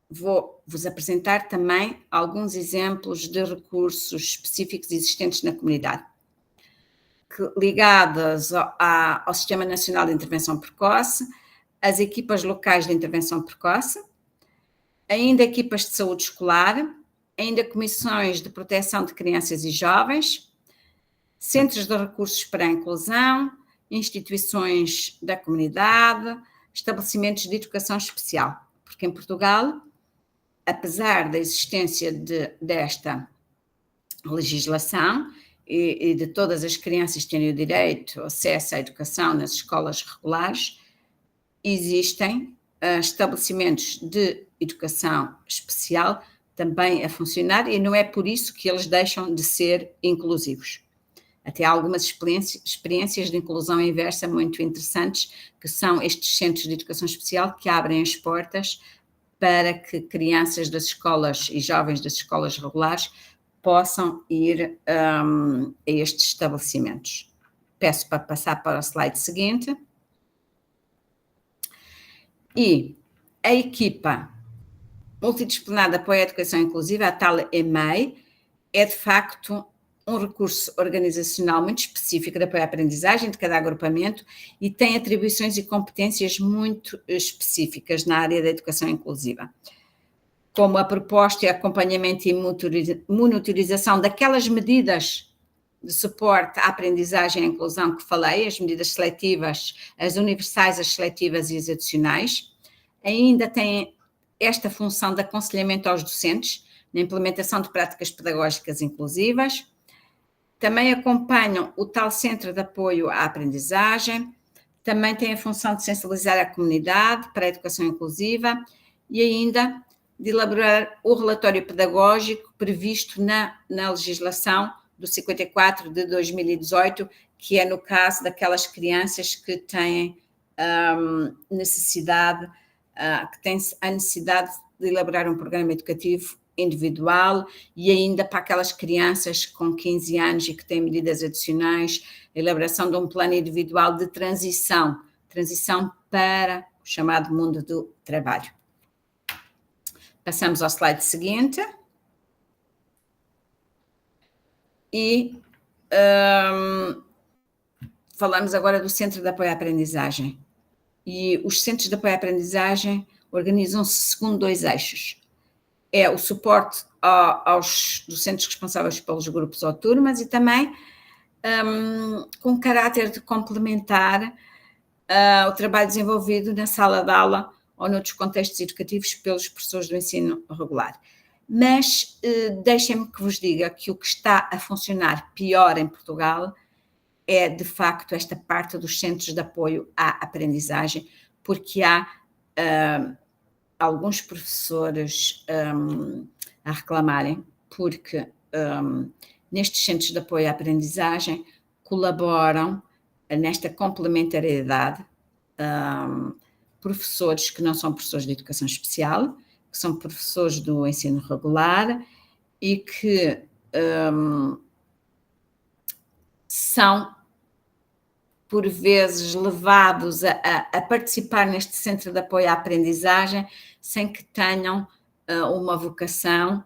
vou-vos apresentar também alguns exemplos de recursos específicos existentes na comunidade, ligados ao Sistema Nacional de Intervenção Precoce, as equipas locais de intervenção precoce, ainda equipas de saúde escolar, ainda comissões de proteção de crianças e jovens, centros de recursos para a inclusão, instituições da comunidade, estabelecimentos de educação especial, porque em Portugal, apesar da existência desta legislação e de todas as crianças terem o direito ao acesso à educação nas escolas regulares, existem estabelecimentos de educação especial também a funcionar e não é por isso que eles deixam de ser inclusivos. Até há algumas experiências de inclusão inversa muito interessantes, que são estes centros de educação especial que abrem as portas para que crianças das escolas e jovens das escolas regulares possam ir a estes estabelecimentos. Peço para passar para o slide seguinte. E a equipa multidisciplinar de apoio à educação inclusiva, a tal EMEI, é de facto um recurso organizacional muito específico de apoio à aprendizagem de cada agrupamento e tem atribuições e competências muito específicas na área da educação inclusiva, como a proposta e acompanhamento e monitorização daquelas medidas de suporte à aprendizagem e à inclusão que falei, as medidas seletivas, as universais, as seletivas e as adicionais. Ainda tem esta função de aconselhamento aos docentes na implementação de práticas pedagógicas inclusivas. Também acompanham o tal Centro de Apoio à Aprendizagem, também tem a função de sensibilizar a comunidade para a educação inclusiva e ainda de elaborar o relatório pedagógico previsto na legislação do 54 de 2018, que é no caso daquelas crianças que têm necessidade de elaborar um programa educativo individual e ainda para aquelas crianças com 15 anos e que têm medidas adicionais, a elaboração de um plano individual de transição para o chamado mundo do trabalho. Passamos ao slide seguinte. E falamos agora do Centro de Apoio à Aprendizagem. E os centros de apoio à aprendizagem organizam-se segundo 2 eixos. É o suporte aos docentes responsáveis pelos grupos ou turmas e também com caráter de complementar o trabalho desenvolvido na sala de aula ou noutros contextos educativos pelos professores do ensino regular. Mas deixem-me que vos diga que o que está a funcionar pior em Portugal é, de facto, esta parte dos centros de apoio à aprendizagem, porque há alguns professores a reclamarem, porque nestes centros de apoio à aprendizagem colaboram nesta complementariedade professores que não são professores de educação especial, que são professores do ensino regular e que são, por vezes, levados a participar neste centro de apoio à aprendizagem sem que tenham uma vocação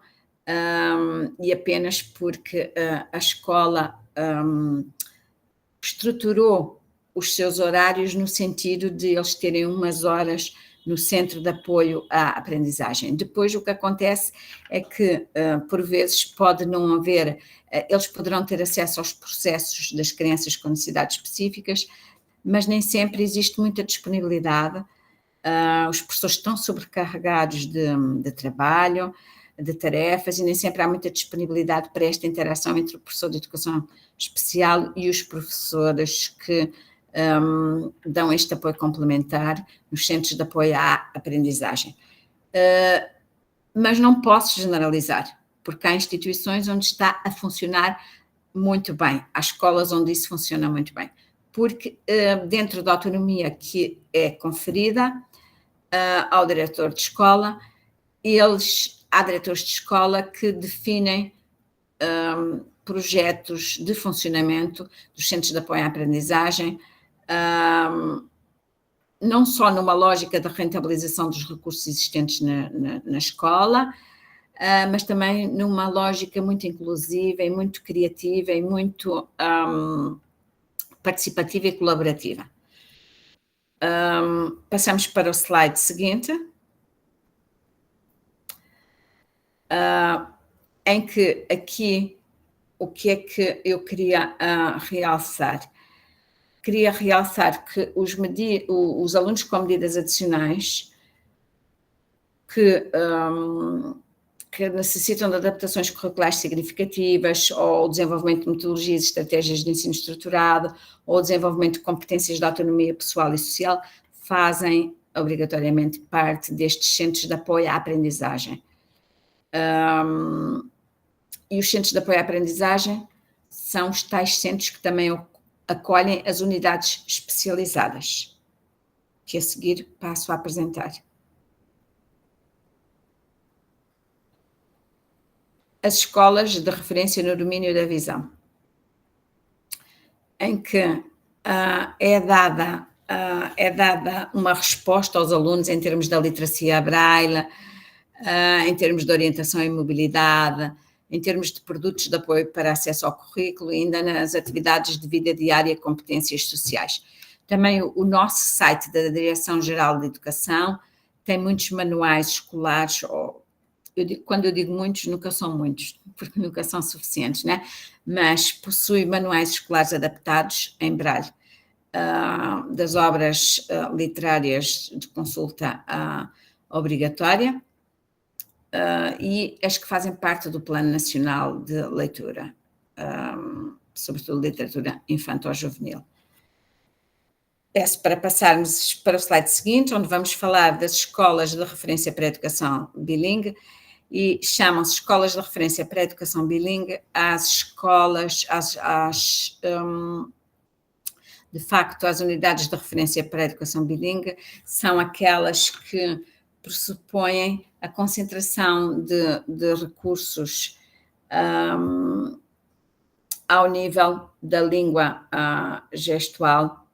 e apenas porque a escola estruturou os seus horários no sentido de eles terem umas horas no centro de apoio à aprendizagem. Depois o que acontece é que, por vezes, pode não haver, eles poderão ter acesso aos processos das crianças com necessidades específicas, mas nem sempre existe muita disponibilidade. Os professores estão sobrecarregados de trabalho, de tarefas, e nem sempre há muita disponibilidade para esta interação entre o professor de educação especial e os professores que dão este apoio complementar nos centros de apoio à aprendizagem. Mas não posso generalizar, porque há instituições onde está a funcionar muito bem, há escolas onde isso funciona muito bem, porque dentro da autonomia que é conferida ao diretor de escola, há diretores de escola que definem projetos de funcionamento dos centros de apoio à aprendizagem, não só numa lógica da rentabilização dos recursos existentes na escola, mas também numa lógica muito inclusiva e muito criativa e muito participativa e colaborativa. Passamos para o slide seguinte, em que aqui o que é que eu queria realçar? Queria realçar que os alunos com medidas adicionais que necessitam de adaptações curriculares significativas, ou o desenvolvimento de metodologias e estratégias de ensino estruturado, ou o desenvolvimento de competências de autonomia pessoal e social, fazem obrigatoriamente parte destes centros de apoio à aprendizagem. E os centros de apoio à aprendizagem são os tais centros que também acolhem as unidades especializadas, que a seguir passo a apresentar. As escolas de referência no domínio da visão, em que é dada uma resposta aos alunos em termos da literacia braille, em termos de orientação e mobilidade, em termos de produtos de apoio para acesso ao currículo e ainda nas atividades de vida diária e competências sociais. Também o nosso site da Direção-Geral de Educação tem muitos manuais escolares, quando eu digo muitos, nunca são muitos, porque nunca são suficientes, né? Mas possui manuais escolares adaptados em braille, das obras literárias de consulta obrigatória, e as que fazem parte do Plano Nacional de Leitura, sobretudo literatura infanto-juvenil. Peço para passarmos para o slide seguinte, onde vamos falar das escolas de referência para a educação bilingue, e chamam-se escolas de referência para a educação bilingue às escolas, de facto, as unidades de referência para a educação bilingue são aquelas que pressupõem a concentração de recursos ao nível da língua gestual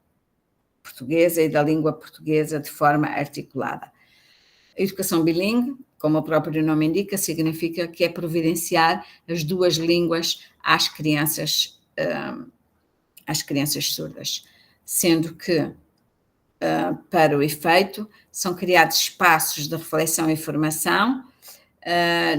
portuguesa e da língua portuguesa de forma articulada. A educação bilingue, como o próprio nome indica, significa que é providenciar as duas línguas às crianças surdas, sendo que para o efeito, são criados espaços de reflexão e formação,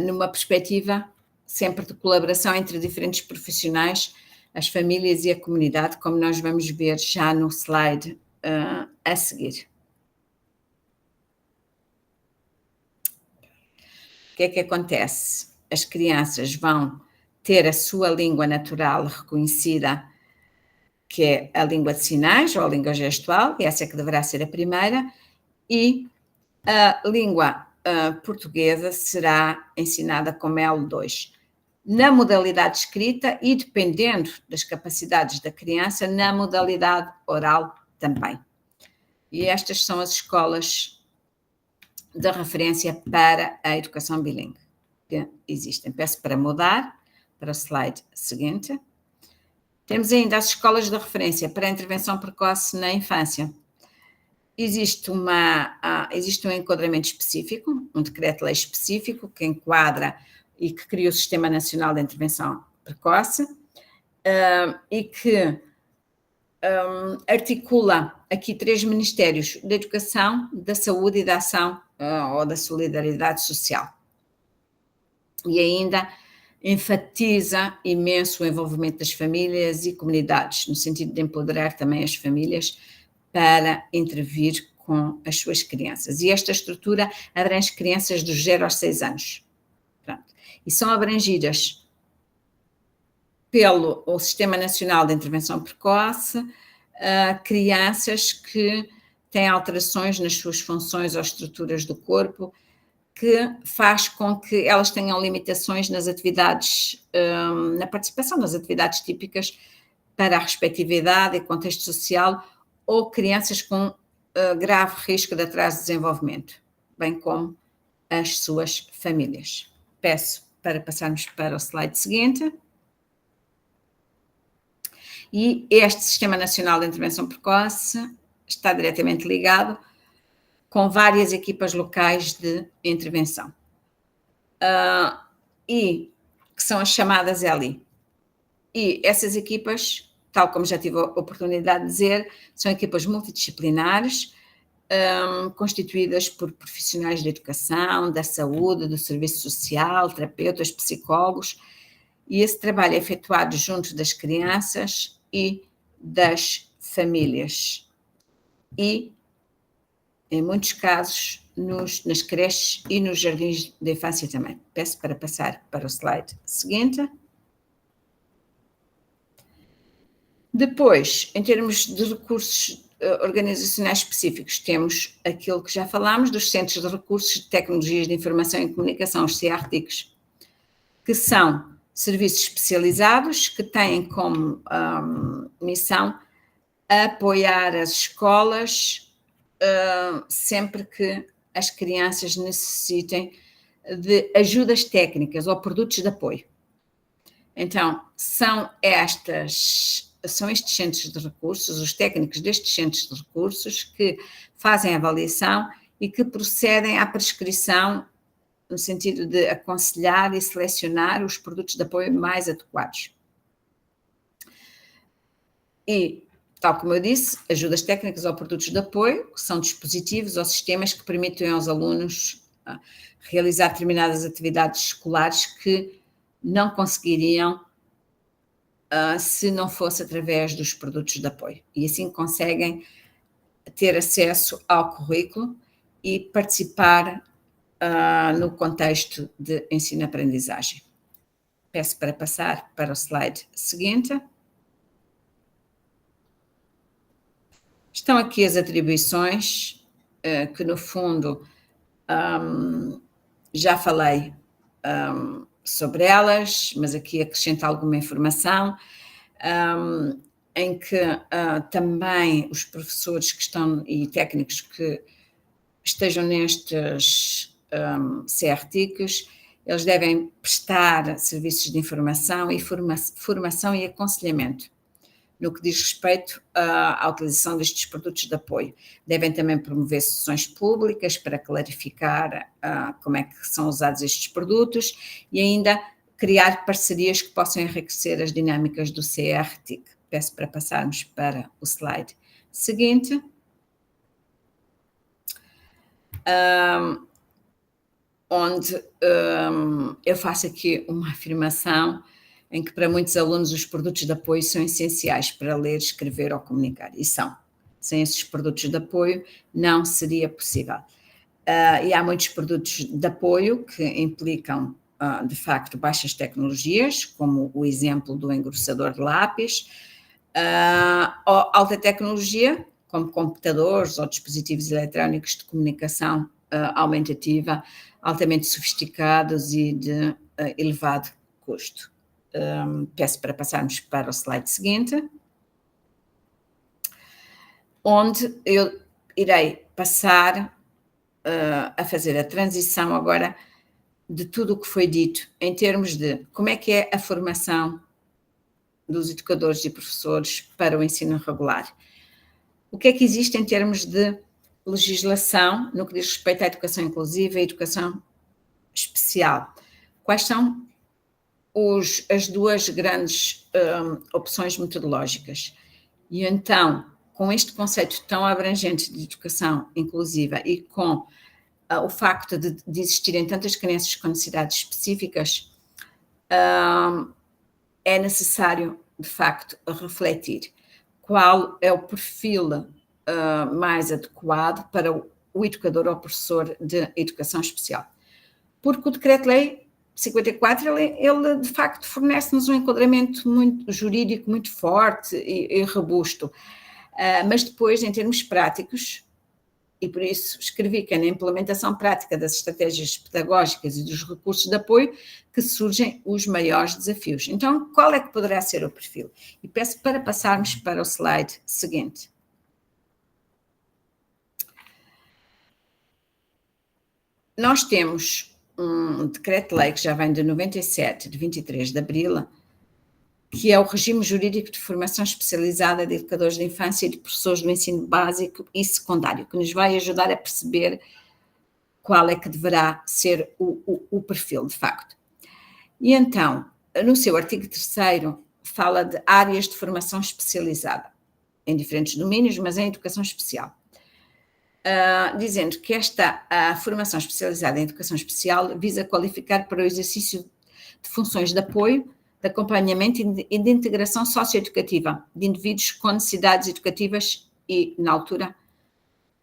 numa perspectiva sempre de colaboração entre diferentes profissionais, as famílias e a comunidade, como nós vamos ver já no slide a seguir. O que é que acontece? As crianças vão ter a sua língua natural reconhecida, que é a língua de sinais ou a língua gestual, e essa é que deverá ser a primeira, e a língua portuguesa será ensinada como L2. Na modalidade escrita e, dependendo das capacidades da criança, na modalidade oral também. E estas são as escolas de referência para a educação bilíngue que existem. Peço para mudar para o slide seguinte. Temos ainda as escolas de referência para a intervenção precoce na infância. Existe um enquadramento específico, um decreto-lei específico que enquadra e que cria o Sistema Nacional de Intervenção Precoce e que articula aqui 3 ministérios: da Educação, da Saúde e da Ação ou da Solidariedade Social. E ainda enfatiza imenso o envolvimento das famílias e comunidades, no sentido de empoderar também as famílias para intervir com as suas crianças. E esta estrutura abrange crianças dos 0 aos 6 anos. Pronto. E são abrangidas pelo Sistema Nacional de Intervenção Precoce crianças que têm alterações nas suas funções ou estruturas do corpo, que faz com que elas tenham limitações nas atividades, na participação nas atividades típicas para a respectiva idade e contexto social, ou crianças com grave risco de atraso de desenvolvimento, bem como as suas famílias. Peço para passarmos para o slide seguinte. E este Sistema Nacional de Intervenção Precoce está diretamente ligado com várias equipas locais de intervenção, e que são as chamadas ELI. E essas equipas, tal como já tive a oportunidade de dizer, são equipas multidisciplinares, constituídas por profissionais da educação, da saúde, do serviço social, terapeutas, psicólogos, e esse trabalho é efetuado junto das crianças e das famílias. E, em muitos casos, nas creches e nos jardins de infância também. Peço para passar para o slide seguinte. Depois, em termos de recursos organizacionais específicos, temos aquilo que já falámos dos Centros de Recursos de Tecnologias de Informação e Comunicação, os CRTICs, que são serviços especializados que têm como missão apoiar as escolas sempre que as crianças necessitem de ajudas técnicas ou produtos de apoio. Então, são estes centros de recursos, os técnicos destes centros de recursos, que fazem a avaliação e que procedem à prescrição no sentido de aconselhar e selecionar os produtos de apoio mais adequados. E, tal como eu disse, ajudas técnicas ou produtos de apoio, que são dispositivos ou sistemas que permitem aos alunos realizar determinadas atividades escolares que não conseguiriam se não fosse através dos produtos de apoio. E assim conseguem ter acesso ao currículo e participar no contexto de ensino-aprendizagem. Peço para passar para o slide seguinte. Estão aqui as atribuições, que no fundo já falei sobre elas, mas aqui acrescento alguma informação, em que também os professores que estão e técnicos que estejam nestes CRTICs, eles devem prestar serviços de informação e formação e aconselhamento no que diz respeito à utilização destes produtos de apoio. Devem também promover sessões públicas para clarificar como é que são usados estes produtos e ainda criar parcerias que possam enriquecer as dinâmicas do CRTIC. Peço para passarmos para o slide seguinte. onde eu faço aqui uma afirmação em que para muitos alunos os produtos de apoio são essenciais para ler, escrever ou comunicar, e são. Sem esses produtos de apoio não seria possível. E há muitos produtos de apoio que implicam, de facto, baixas tecnologias, como o exemplo do engrossador de lápis, ou alta tecnologia, como computadores ou dispositivos eletrónicos de comunicação aumentativa, altamente sofisticados e de elevado custo. Peço para passarmos para o slide seguinte, onde eu irei passar a fazer a transição agora de tudo o que foi dito em termos de como é que é a formação dos educadores e professores para o ensino regular. O que é que existe em termos de legislação no que diz respeito à educação inclusiva e educação especial? Quais são as duas grandes opções metodológicas? E então, com este conceito tão abrangente de educação inclusiva e com o facto de existirem tantas crianças com necessidades específicas, é necessário, de facto, refletir qual é o perfil mais adequado para o educador ou professor de educação especial. Porque o Decreto-Lei 54, ele de facto fornece-nos um enquadramento muito jurídico, muito forte e robusto, mas depois, em termos práticos, e por isso escrevi que é na implementação prática das estratégias pedagógicas e dos recursos de apoio que surgem os maiores desafios. Então, qual é que poderá ser o perfil? E peço para passarmos para o slide seguinte. Nós temos um decreto-lei que já vem de 97, de 23 de abril, que é o regime jurídico de formação especializada de educadores de infância e de professores do ensino básico e secundário, que nos vai ajudar a perceber qual é que deverá ser o perfil, de facto. E então, no seu artigo 3º, fala de áreas de formação especializada, em diferentes domínios, mas em educação especial. Dizendo que esta formação especializada em educação especial visa qualificar para o exercício de funções de apoio, de acompanhamento e de integração socioeducativa de indivíduos com necessidades educativas e, na altura,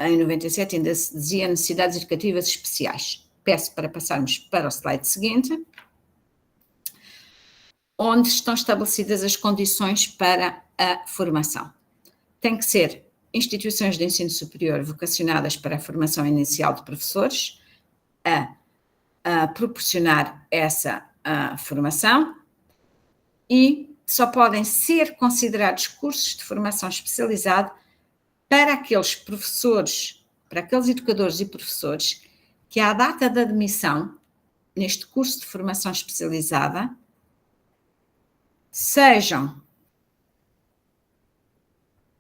em 97, ainda se dizia necessidades educativas especiais. Peço para passarmos para o slide seguinte, onde estão estabelecidas as condições para a formação. Tem que ser instituições de ensino superior vocacionadas para a formação inicial de professores a proporcionar essa formação, e só podem ser considerados cursos de formação especializada para aqueles professores, para aqueles educadores e professores que à data da admissão neste curso de formação especializada sejam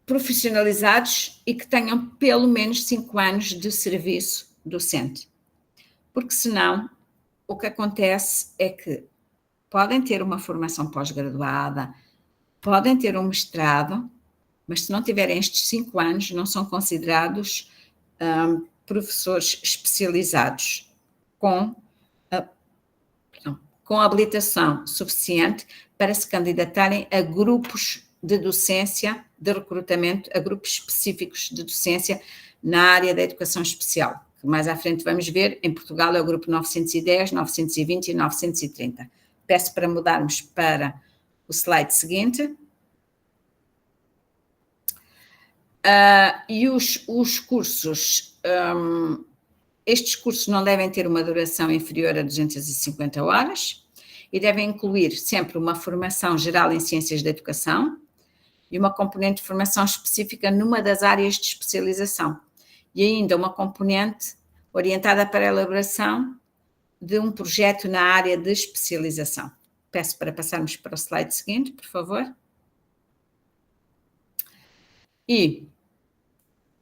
profissionalizados e que tenham pelo menos 5 anos de serviço docente. Porque senão o que acontece é que podem ter uma formação pós-graduada, podem ter um mestrado, mas se não tiverem estes 5 anos, não são considerados professores especializados com habilitação suficiente para se candidatarem a grupos de docência, de recrutamento, a grupos específicos de docência na área da educação especial, que mais à frente vamos ver, em Portugal é o grupo 910, 920 e 930. Peço para mudarmos para o slide seguinte. E os cursos, estes cursos não devem ter uma duração inferior a 250 horas e devem incluir sempre uma formação geral em ciências da educação e uma componente de formação específica numa das áreas de especialização e ainda uma componente orientada para a elaboração de um projeto na área de especialização. Peço para passarmos para o slide seguinte, por favor. E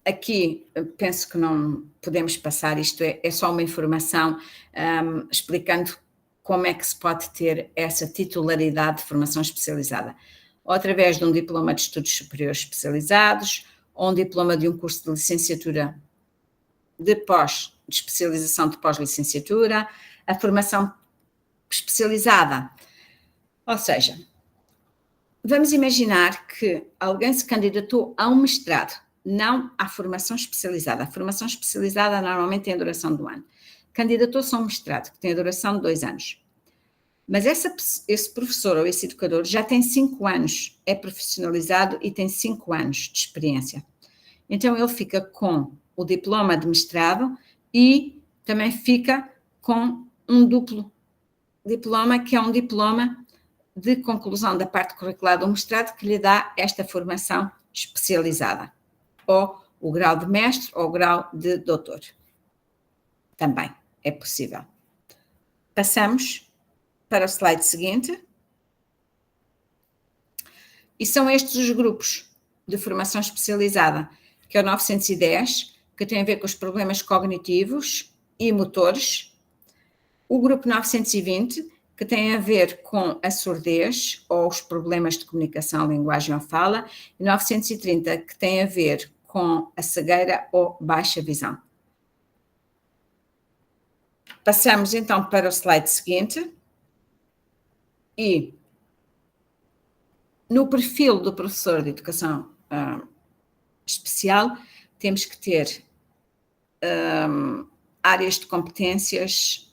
aqui penso que não podemos passar, isto é só uma informação explicando como é que se pode ter essa titularidade de formação especializada. Ou através de um diploma de estudos superiores especializados, ou um diploma de um curso de licenciatura de pós de especialização de pós-licenciatura, a formação especializada. Ou seja, vamos imaginar que alguém se candidatou a um mestrado, não à formação especializada. A formação especializada normalmente tem a duração de 1 ano. Candidatou-se a um mestrado, que tem a duração de 2 anos. Mas esse professor ou esse educador já tem 5 anos, é profissionalizado e tem 5 anos de experiência. Então, ele fica com o diploma de mestrado e também fica com um duplo diploma, que é um diploma de conclusão da parte curricular do mestrado, que lhe dá esta formação especializada, ou o grau de mestre ou o grau de doutor. Também é possível. Passamos para o slide seguinte. E são estes os grupos de formação especializada, que é o 910, que tem a ver com os problemas cognitivos e motores. O grupo 920, que tem a ver com a surdez ou os problemas de comunicação, linguagem ou fala. E 930, que tem a ver com a cegueira ou baixa visão. Passamos então para o slide seguinte. E no perfil do professor de educação especial, temos que ter áreas de competências,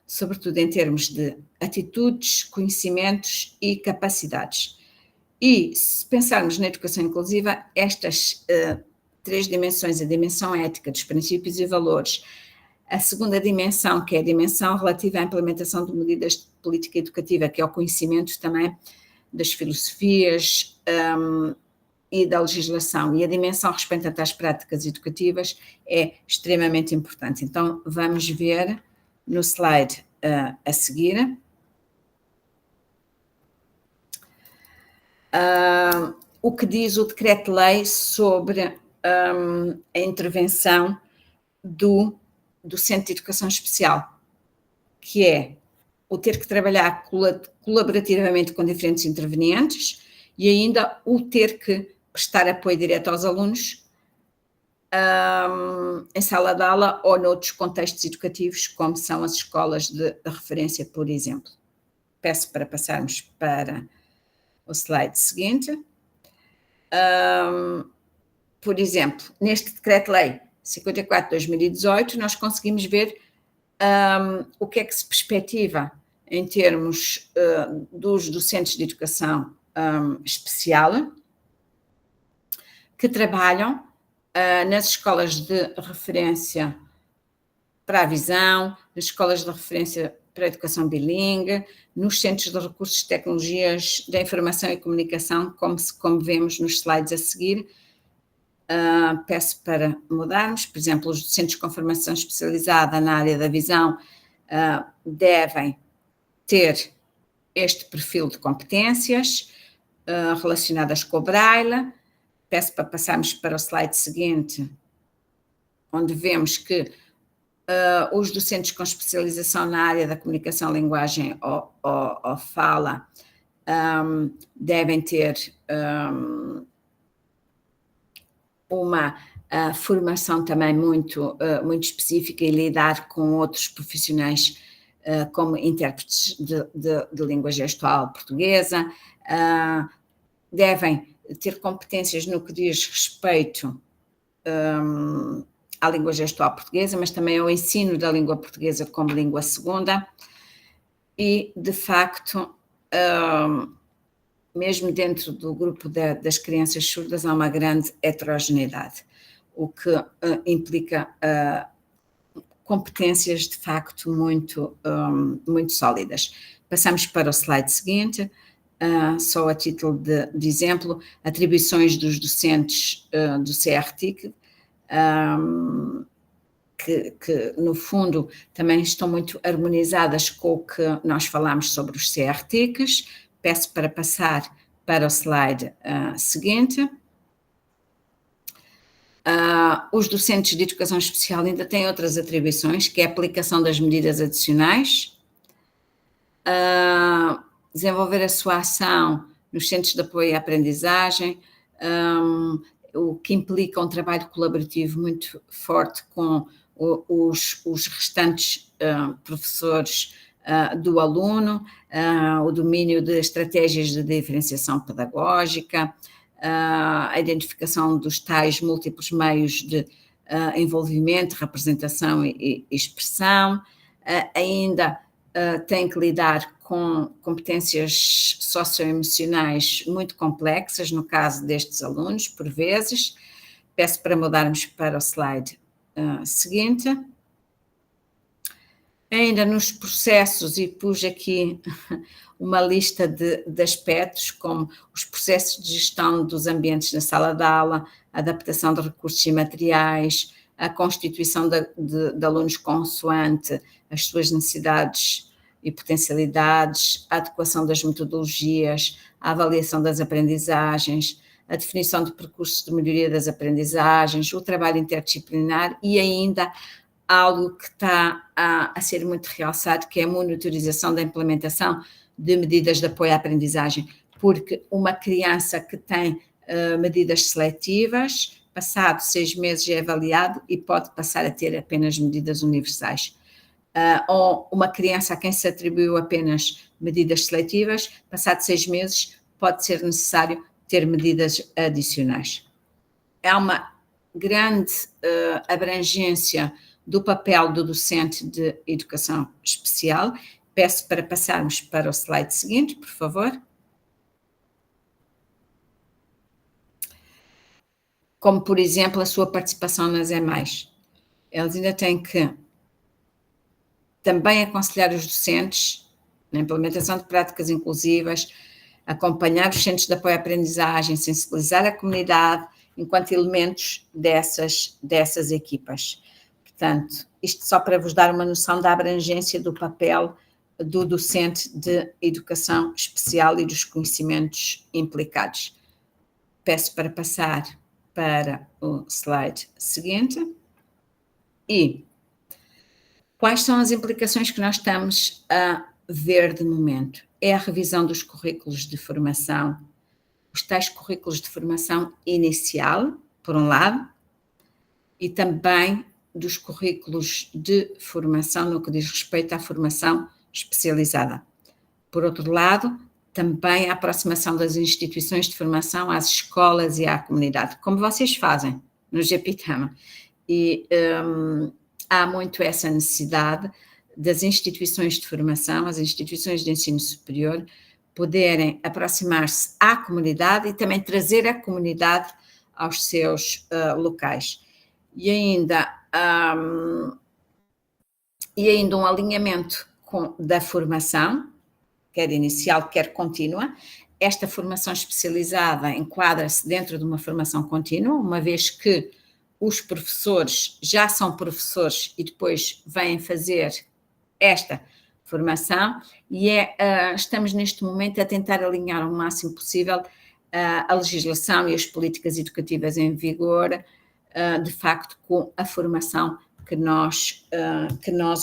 sobretudo em termos de atitudes, conhecimentos e capacidades. E se pensarmos na educação inclusiva, estas 3 dimensões, a dimensão ética dos princípios e valores, a segunda dimensão, que é a dimensão relativa à implementação de medidas de política educativa, que é o conhecimento também das filosofias e da legislação, e a dimensão respeitante às práticas educativas é extremamente importante. Então, vamos ver no slide a seguir. O que diz o decreto-lei sobre a intervenção do Centro de Educação Especial, que é o ter que trabalhar colaborativamente com diferentes intervenientes e ainda o ter que prestar apoio direto aos alunos em sala de aula ou noutros contextos educativos, como são as escolas de referência, por exemplo. Peço para passarmos para o slide seguinte. Por exemplo, neste decreto-lei 54/2018, nós conseguimos ver o que é que se perspectiva em termos dos docentes de educação especial que trabalham nas escolas de referência para a visão, nas escolas de referência para a educação bilingue, nos centros de recursos de tecnologias da informação e comunicação, como vemos nos slides a seguir. Peço para mudarmos, por exemplo, os docentes com formação especializada na área da visão devem ter este perfil de competências relacionadas com o Braille. Peço para passarmos para o slide seguinte, onde vemos que os docentes com especialização na área da comunicação, linguagem ou fala devem ter uma formação também muito específica e lidar com outros profissionais como intérpretes de língua gestual portuguesa, devem ter competências no que diz respeito à língua gestual portuguesa, mas também ao ensino da língua portuguesa como língua segunda e, de facto, mesmo dentro do grupo das crianças surdas há uma grande heterogeneidade, o que implica competências de facto muito sólidas. Passamos para o slide seguinte, só a título de exemplo, atribuições dos docentes do CRTIC, que no fundo também estão muito harmonizadas com o que nós falamos sobre os CRTICs. Peço para passar para o slide seguinte. Os docentes de educação especial ainda têm outras atribuições, que é a aplicação das medidas adicionais, desenvolver a sua ação nos centros de apoio à aprendizagem, o que implica um trabalho colaborativo muito forte com os restantes professores do aluno, o domínio de estratégias de diferenciação pedagógica, a identificação dos tais múltiplos meios de envolvimento, representação e expressão, ainda tem que lidar com competências socioemocionais muito complexas, no caso destes alunos, por vezes. Peço para mudarmos para o slide seguinte. Ainda nos processos, e pus aqui uma lista de aspectos, como os processos de gestão dos ambientes na sala de aula, a adaptação de recursos e materiais, a constituição de alunos consoante as suas necessidades e potencialidades, a adequação das metodologias, a avaliação das aprendizagens, a definição de percursos de melhoria das aprendizagens, o trabalho interdisciplinar e ainda algo que está a ser muito realçado, que é a monitorização da implementação de medidas de apoio à aprendizagem, porque uma criança que tem medidas seletivas, passado 6 meses é avaliado e pode passar a ter apenas medidas universais. Ou uma criança a quem se atribuiu apenas medidas seletivas, passado 6 meses pode ser necessário ter medidas adicionais. Há uma grande abrangência do papel do docente de educação especial. Peço para passarmos para o slide seguinte, por favor. Como, por exemplo, a sua participação nas EMAIs. Eles ainda têm que também aconselhar os docentes na implementação de práticas inclusivas, acompanhar os centros de apoio à aprendizagem, sensibilizar a comunidade enquanto elementos dessas equipas. Portanto, isto só para vos dar uma noção da abrangência do papel do docente de educação especial e dos conhecimentos implicados. Peço para passar para o slide seguinte. E quais são as implicações que nós estamos a ver de momento? É a revisão dos currículos de formação, os tais currículos de formação inicial, por um lado, e também dos currículos de formação no que diz respeito à formação especializada. Por outro lado, também a aproximação das instituições de formação às escolas e à comunidade, como vocês fazem no GPTAM. E há muito essa necessidade das instituições de formação, as instituições de ensino superior, poderem aproximar-se à comunidade e também trazer a comunidade aos seus locais. E ainda um alinhamento da formação, quer inicial, quer contínua. Esta formação especializada enquadra-se dentro de uma formação contínua, uma vez que os professores já são professores e depois vêm fazer esta formação, e estamos neste momento a tentar alinhar o máximo possível a legislação e as políticas educativas em vigor, de facto, com a formação que nós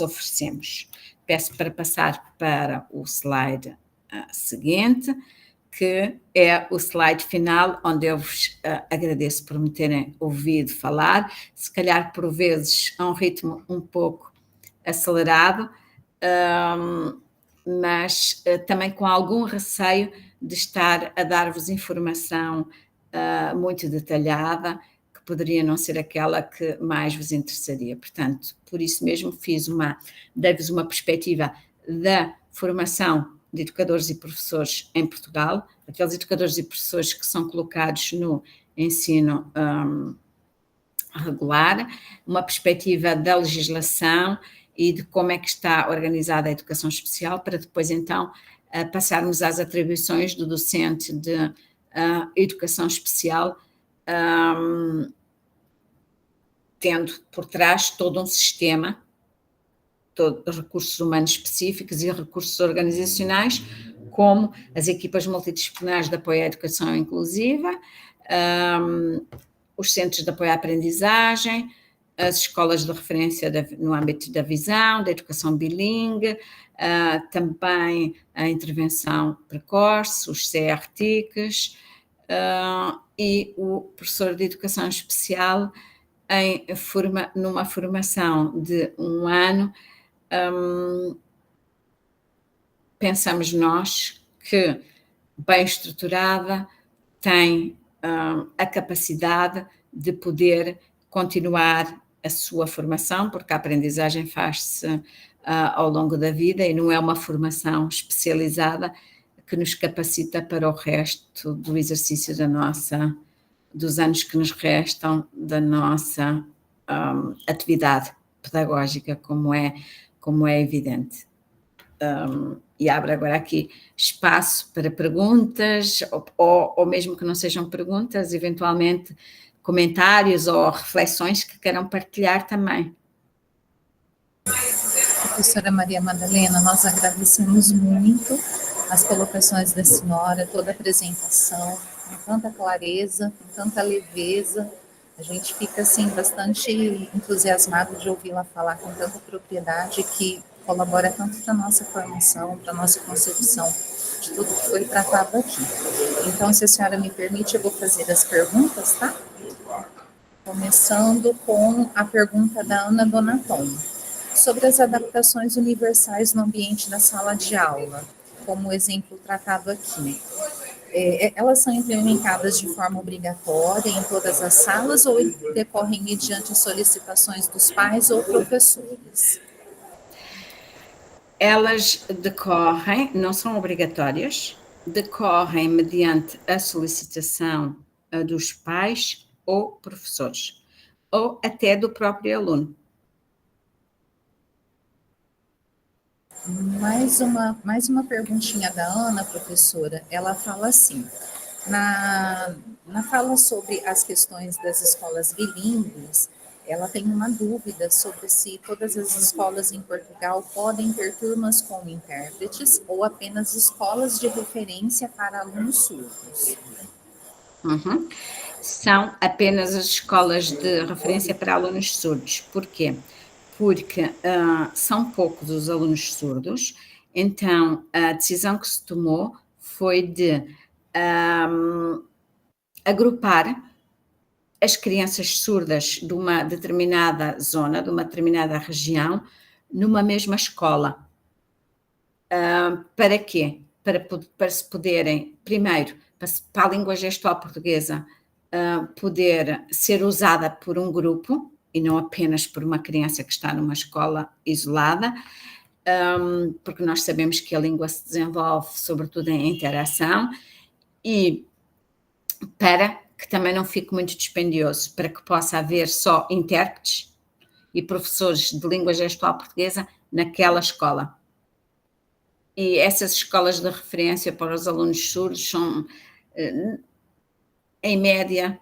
oferecemos. Peço para passar para o slide seguinte, que é o slide final, onde eu vos agradeço por me terem ouvido falar, se calhar por vezes a um ritmo um pouco acelerado, mas também com algum receio de estar a dar-vos informação muito detalhada, que poderia não ser aquela que mais vos interessaria. Portanto, por isso mesmo dei-vos uma perspectiva da formação de educadores e professores em Portugal, aqueles educadores e professores que são colocados no ensino regular, uma perspectiva da legislação e de como é que está organizada a educação especial, para depois então passarmos às atribuições do docente de educação especial, tendo por trás todo um sistema, recursos humanos específicos e recursos organizacionais, como as equipas multidisciplinares de apoio à educação inclusiva, os centros de apoio à aprendizagem, as escolas de referência no âmbito da visão, da educação bilingue, também a intervenção precoce, os CRTICs, e o professor de educação especial numa formação de 1 ano, pensamos nós que, bem estruturada, tem a capacidade de poder continuar a sua formação, porque a aprendizagem faz-se ao longo da vida e não é uma formação especializada que nos capacita para o resto do exercício dos anos que nos restam da nossa atividade pedagógica, como é evidente. E abro agora aqui espaço para perguntas, ou mesmo que não sejam perguntas, eventualmente comentários ou reflexões que queiram partilhar também. Professora Maria Madalena, nós agradecemos muito as colocações da senhora, toda a apresentação, com tanta clareza, com tanta leveza. A gente fica, assim, bastante entusiasmado de ouvi-la falar com tanta propriedade, que colabora tanto para a nossa formação, para a nossa concepção de tudo que foi tratado aqui. Então, se a senhora me permite, eu vou fazer as perguntas, tá? Começando com a pergunta da Ana Donaton, sobre as adaptações universais no ambiente da sala de aula, como o exemplo tratado aqui. Elas são implementadas de forma obrigatória em todas as salas ou decorrem mediante solicitações dos pais ou professores? Elas decorrem, não são obrigatórias, decorrem mediante a solicitação dos pais ou professores, ou até do próprio aluno. Mais uma perguntinha da Ana, professora. Ela fala assim, na fala sobre as questões das escolas bilíngues, ela tem uma dúvida sobre se todas as escolas em Portugal podem ter turmas com intérpretes ou apenas escolas de referência para alunos surdos. Uhum. São apenas as escolas de referência para alunos surdos. Por quê? Porque são poucos os alunos surdos, então a decisão que se tomou foi de agrupar as crianças surdas de uma determinada zona, de uma determinada região, numa mesma escola. Para quê? Para se poderem, primeiro, para a língua gestual portuguesa poder ser usada por um grupo, e não apenas por uma criança que está numa escola isolada, porque nós sabemos que a língua se desenvolve sobretudo em interação, e para que também não fique muito dispendioso, para que possa haver só intérpretes e professores de língua gestual portuguesa naquela escola. E essas escolas de referência para os alunos surdos são, em média,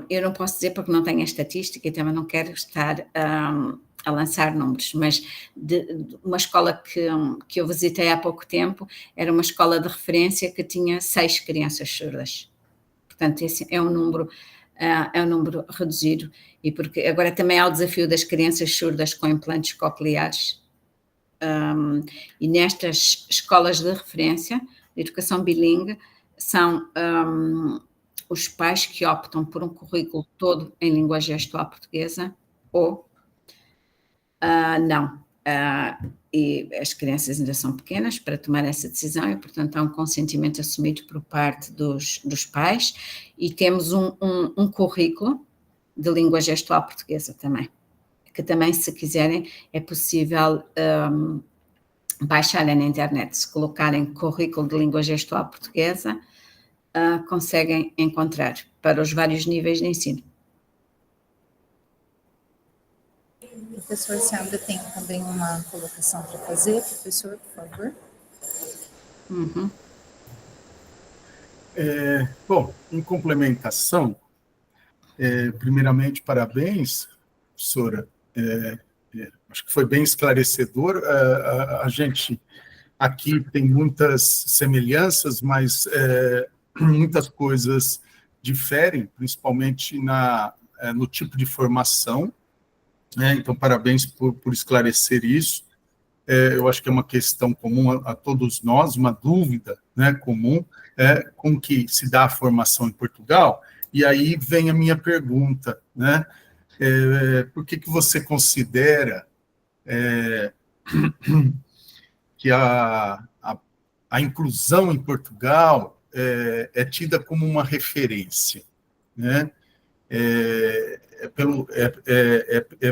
eu não posso dizer porque não tenho a estatística e também não quero estar a lançar números, mas de uma escola que eu visitei há pouco tempo, era uma escola de referência que tinha 6 crianças surdas. Portanto, esse é um número reduzido, e porque agora também há o desafio das crianças surdas com implantes cocleares, e nestas escolas de referência de educação bilíngue são os pais que optam por um currículo todo em língua gestual portuguesa ou não. E as crianças ainda são pequenas para tomar essa decisão e, portanto, há um consentimento assumido por parte dos pais, e temos um currículo de língua gestual portuguesa também, que também, se quiserem, é possível baixarem na internet. Se colocarem currículo de língua gestual portuguesa, conseguem encontrar para os vários níveis de ensino. O professor Seabra tem também uma colocação para fazer. Professor, por favor. Uhum. Bom, em complementação, primeiramente, parabéns, professora. Acho que foi bem esclarecedor. A gente aqui tem muitas semelhanças, mas muitas coisas diferem, principalmente no tipo de formação. Então, parabéns por esclarecer isso. Eu acho que é uma questão comum a todos nós, uma dúvida, né, comum, como que se dá a formação em Portugal. E aí vem a minha pergunta, né? por que você considera que a inclusão em Portugal é tida como uma referência, né?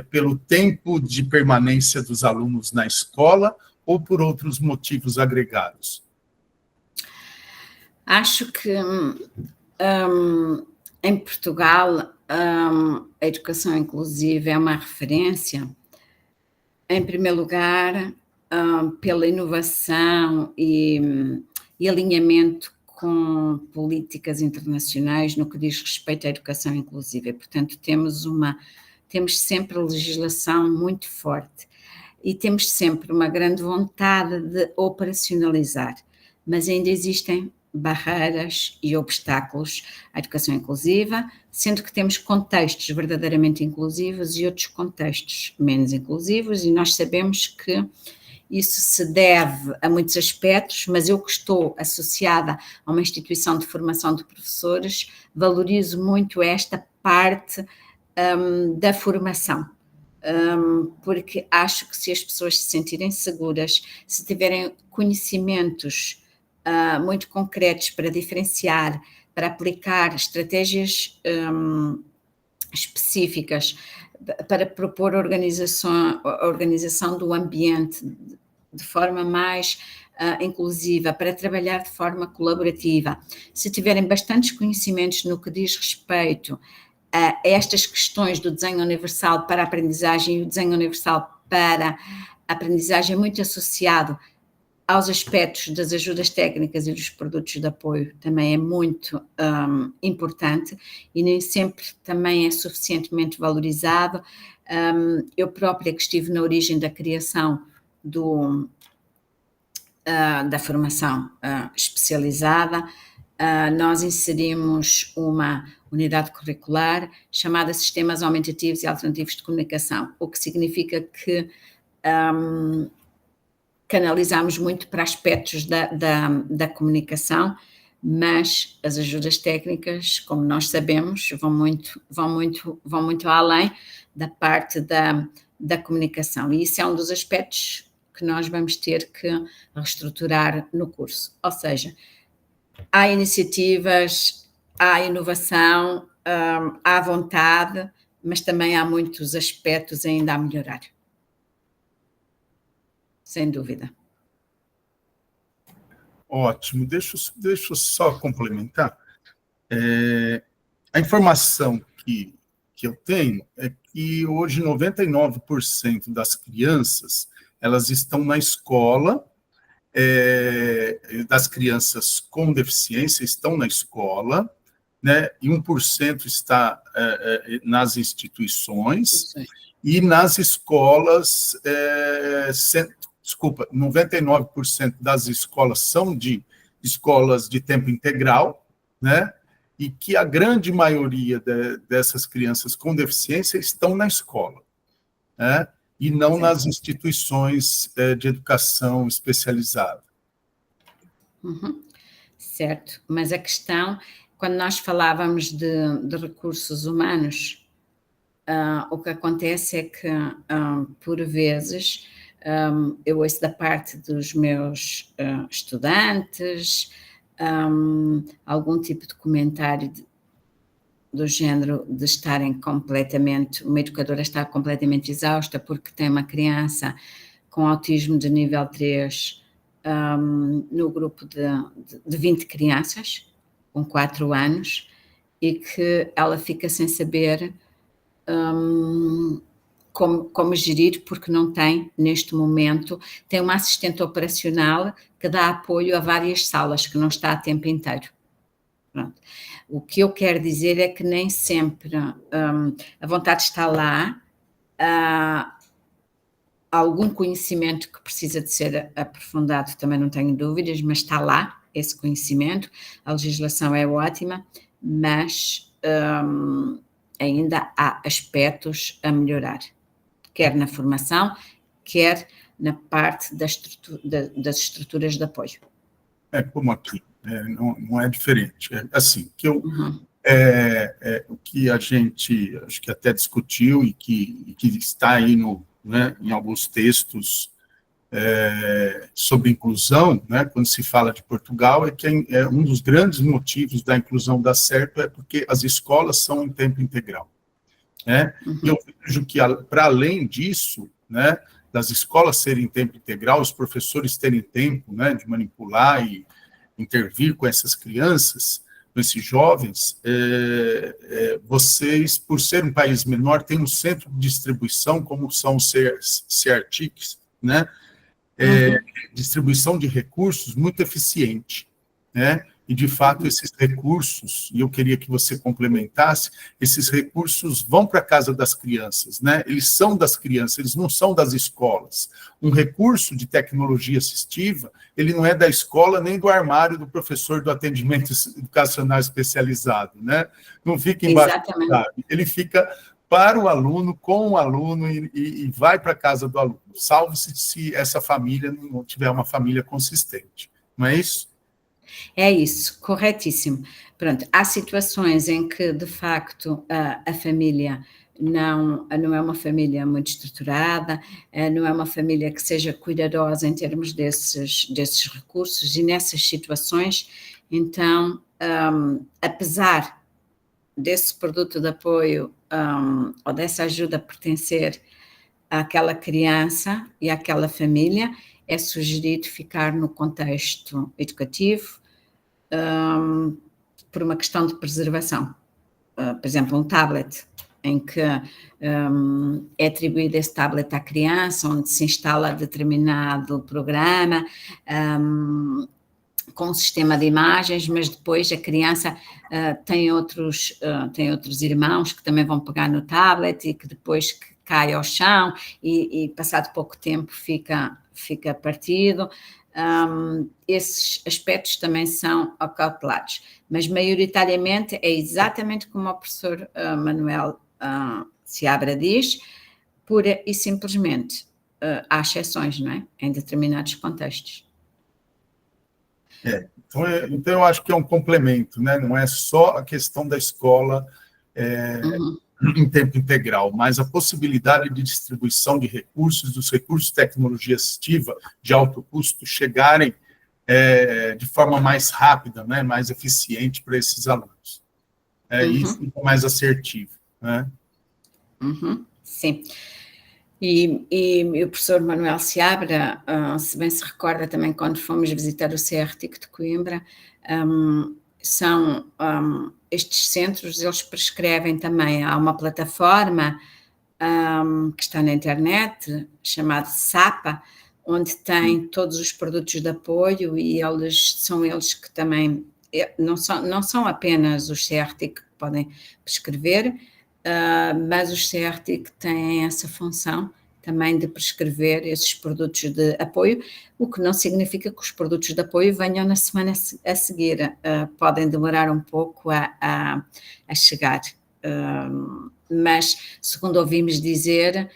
Pelo tempo de permanência dos alunos na escola ou por outros motivos agregados? Acho que em Portugal a educação inclusiva é uma referência, em primeiro lugar, pela inovação e alinhamento com políticas internacionais no que diz respeito à educação inclusiva. Portanto, temos sempre legislação muito forte e temos sempre uma grande vontade de operacionalizar, mas ainda existem barreiras e obstáculos à educação inclusiva, sendo que temos contextos verdadeiramente inclusivos e outros contextos menos inclusivos, e nós sabemos que isso se deve a muitos aspectos, mas eu que estou associada a uma instituição de formação de professores, valorizo muito esta parte da formação, porque acho que se as pessoas se sentirem seguras, se tiverem conhecimentos muito concretos para diferenciar, para aplicar estratégias específicas, para propor a organização do ambiente de forma mais inclusiva, para trabalhar de forma colaborativa, se tiverem bastantes conhecimentos no que diz respeito a estas questões do desenho universal para a aprendizagem, e o desenho universal para a aprendizagem muito associado aos aspectos das ajudas técnicas e dos produtos de apoio, também é muito importante e nem sempre também é suficientemente valorizado. Eu própria que estive na origem da criação da formação especializada, nós inserimos uma unidade curricular chamada Sistemas Aumentativos e Alternativos de Comunicação, o que significa que canalizamos muito para aspectos da comunicação, mas as ajudas técnicas, como nós sabemos, vão muito além da parte da comunicação, e isso é um dos aspectos que nós vamos ter que reestruturar no curso. Ou seja, há iniciativas, há inovação, há vontade, mas também há muitos aspectos ainda a melhorar. Sem dúvida. Ótimo. Deixa eu só complementar. A informação que eu tenho é que hoje 99% das crianças elas estão na escola, das crianças com deficiência estão na escola, né, e 1% está nas instituições, e nas escolas 99% das escolas são de escolas de tempo integral, né? E que a grande maioria dessas crianças com deficiência estão na escola, né? E não nas instituições de educação especializada. Certo, mas a questão, quando nós falávamos de recursos humanos, o que acontece é que, por vezes, eu ouço da parte dos meus estudantes algum tipo de comentário do género de estarem completamente, uma educadora está completamente exausta porque tem uma criança com autismo de nível 3 no grupo de 20 crianças com 4 anos e que ela fica sem saber como gerir, porque não tem, neste momento, tem uma assistente operacional que dá apoio a várias salas, que não está a tempo inteiro. Pronto. O que eu quero dizer é que nem sempre a vontade está lá, há algum conhecimento que precisa de ser aprofundado, também não tenho dúvidas, mas está lá esse conhecimento, a legislação é ótima, mas ainda há aspectos a melhorar, quer na formação, quer na parte das estruturas de apoio. Como aqui, não é diferente. É assim, que eu o que a gente, acho que até discutiu e que está aí em alguns textos sobre inclusão, né, quando se fala de Portugal, é que um dos grandes motivos da inclusão dar certo é porque as escolas são em tempo integral. Né? E eu vejo que, para além disso, né, das escolas serem em tempo integral, os professores terem tempo, né, de manipular e intervir com essas crianças, com esses jovens, vocês, por ser um país menor, têm um centro de distribuição, como são os CRTICs, né, distribuição de recursos muito eficiente, né? E, de fato, esses recursos, e eu queria que você complementasse, esses recursos vão para a casa das crianças, né? Eles são das crianças, eles não são das escolas. Um recurso de tecnologia assistiva, ele não é da escola nem do armário do professor do atendimento educacional especializado, né? Não fica embaixo do armário, ele fica para o aluno, com o aluno, e vai para a casa do aluno, salvo se essa família não tiver uma família consistente. Não é isso? É isso, corretíssimo. Pronto, há situações em que, de facto, a família não é uma família muito estruturada, não é uma família que seja cuidadosa em termos desses recursos, e nessas situações, então, apesar desse produto de apoio ou dessa ajuda pertencer àquela criança e àquela família, é sugerido ficar no contexto educativo por uma questão de preservação. Por exemplo, um tablet, em que é atribuído esse tablet à criança, onde se instala determinado programa, com um sistema de imagens, mas depois a criança tem outros irmãos que também vão pegar no tablet e que depois cai ao chão e passado pouco tempo fica partido. Esses aspectos também são acautelados, mas maioritariamente é exatamente como o professor Manuel Seabra diz, pura e simplesmente. Há exceções, não é? Em determinados contextos. Então eu acho que é um complemento, né? Não é só a questão da escola em tempo integral, mas a possibilidade de distribuição de recursos, dos recursos de tecnologia assistiva de alto custo chegarem de forma mais rápida, né? Mais eficiente para esses alunos. Isso é mais assertivo, né? Sim. E o professor Manuel Seabra, se bem se recorda também quando fomos visitar o CRTIC de Coimbra, estes centros, eles prescrevem também, há uma plataforma que está na internet, chamada SAPA, onde tem todos os produtos de apoio e são eles que também, não são apenas os CRTIC que podem prescrever, mas os CRTIC têm essa função também de prescrever esses produtos de apoio, o que não significa que os produtos de apoio venham na semana a seguir, podem demorar um pouco a chegar, mas, segundo ouvimos dizer,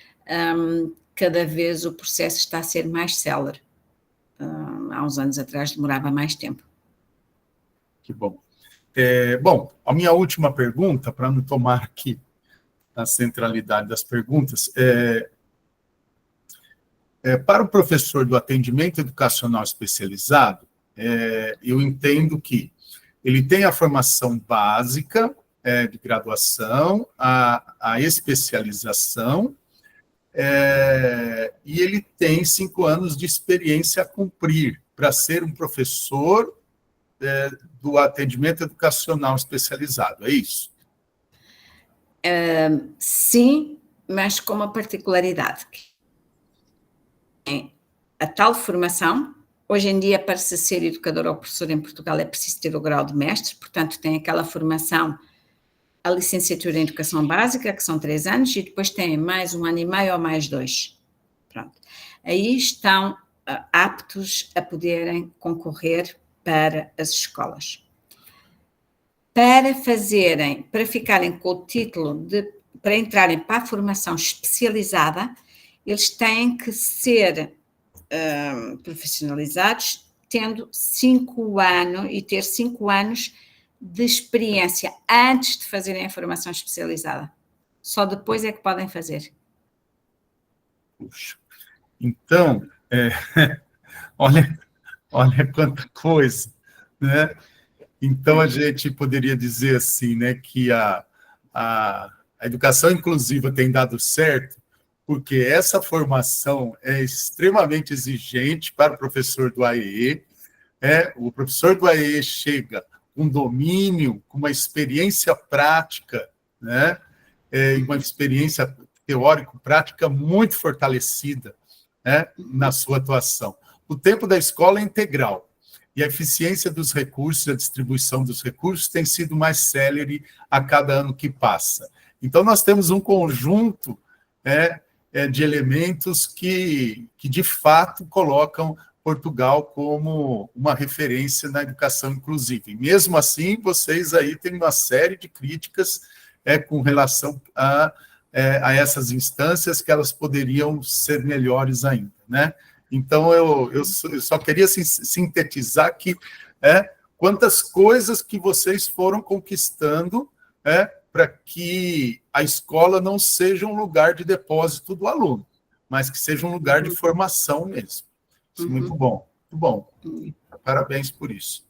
cada vez o processo está a ser mais célere. Há uns anos atrás demorava mais tempo. Que bom. Bom, a minha última pergunta, para não tomar aqui a centralidade das perguntas, para o professor do atendimento educacional especializado, eu entendo que ele tem a formação básica de graduação, a especialização, e ele tem 5 anos de experiência a cumprir para ser um professor do atendimento educacional especializado, é isso? Sim, mas com uma particularidade. A tal formação, hoje em dia, para se ser educador ou professor em Portugal, é preciso ter o grau de mestre, portanto, tem aquela formação, a licenciatura em Educação Básica, que são 3 anos, e depois tem mais 1 ano e meio ou mais 2. Pronto. Aí estão aptos a poderem concorrer para as escolas. Para ficarem com o título para entrarem para a formação especializada, eles têm que ser profissionalizados, tendo 5 anos, e ter 5 anos de experiência antes de fazerem a formação especializada. Só depois é que podem fazer. Puxa. Então, olha quanta coisa, né? Então, a gente poderia dizer assim, né, que a educação inclusiva tem dado certo, porque essa formação é extremamente exigente para o professor do AEE. O professor do AEE chega com domínio, com uma experiência prática, né, uma experiência teórico-prática muito fortalecida, né, na sua atuação. O tempo da escola é integral, e a eficiência dos recursos, a distribuição dos recursos tem sido mais célere a cada ano que passa. Então, nós temos um conjunto de elementos que, de fato, colocam Portugal como uma referência na educação inclusiva. E, mesmo assim, vocês aí têm uma série de críticas com relação a essas instâncias, que elas poderiam ser melhores ainda, né? Então, eu só queria sintetizar que quantas coisas que vocês foram conquistando para que a escola não seja um lugar de depósito do aluno, mas que seja um lugar de formação mesmo. Isso é muito bom, muito bom. Parabéns por isso.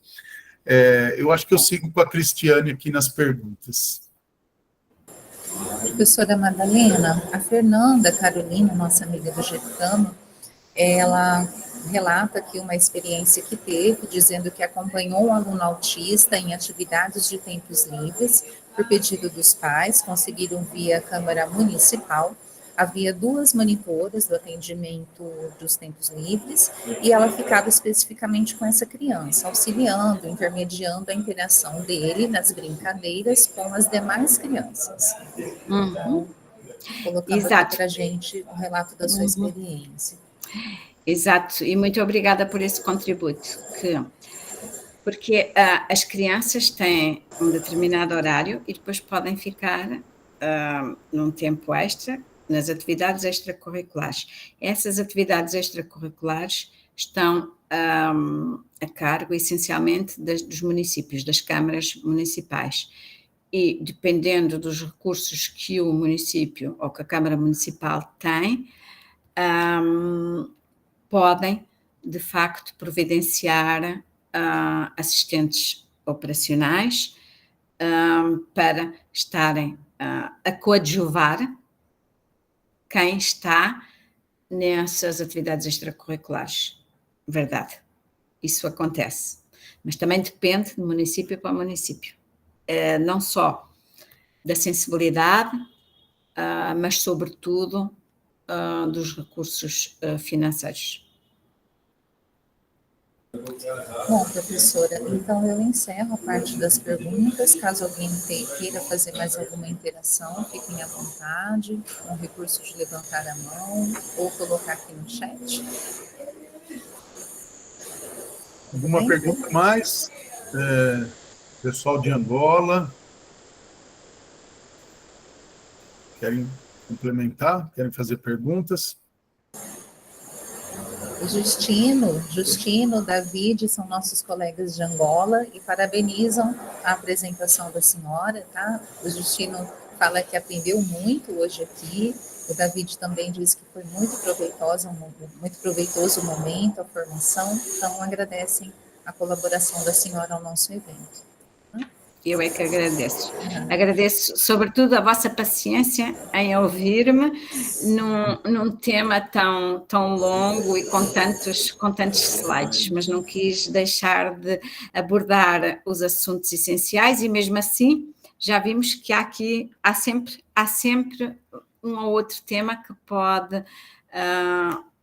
Eu acho que eu sigo com a Cristiane aqui nas perguntas. Professora Madalena, a Fernanda Carolina, nossa amiga do Getamo, ela relata aqui uma experiência que teve, dizendo que acompanhou um aluno autista em atividades de tempos livres, por pedido dos pais, conseguiram via Câmara Municipal. Havia 2 monitoras do atendimento dos tempos livres, e ela ficava especificamente com essa criança, auxiliando, intermediando a interação dele nas brincadeiras com as demais crianças. Então, colocando aqui para a gente o relato da sua experiência. Exato, e muito obrigada por esse contributo, porque as crianças têm um determinado horário e depois podem ficar num tempo extra nas atividades extracurriculares. Essas atividades extracurriculares estão a cargo, essencialmente, dos municípios, das câmaras municipais. E, dependendo dos recursos que o município ou que a Câmara Municipal tem, podem, de facto, providenciar assistentes operacionais para estarem a coadjuvar quem está nessas atividades extracurriculares. Verdade, isso acontece. Mas também depende de município para município. Não só da sensibilidade, mas, sobretudo, dos recursos financeiros. Bom, professora, então eu encerro a parte das perguntas. Caso alguém queira fazer mais alguma interação, fiquem à vontade, com o recurso de levantar a mão ou colocar aqui no chat. Alguma pergunta mais? Pessoal de Angola, querem complementar? Querem fazer perguntas? O Justino, David, são nossos colegas de Angola e parabenizam a apresentação da senhora, tá? O Justino fala que aprendeu muito hoje aqui, o David também disse que foi muito proveitoso o momento, a formação, então agradecem a colaboração da senhora ao nosso evento. Eu é que agradeço. Agradeço, sobretudo, a vossa paciência em ouvir-me num tema tão longo e com tantos slides, mas não quis deixar de abordar os assuntos essenciais e, mesmo assim, já vimos que há sempre um ou outro tema que pode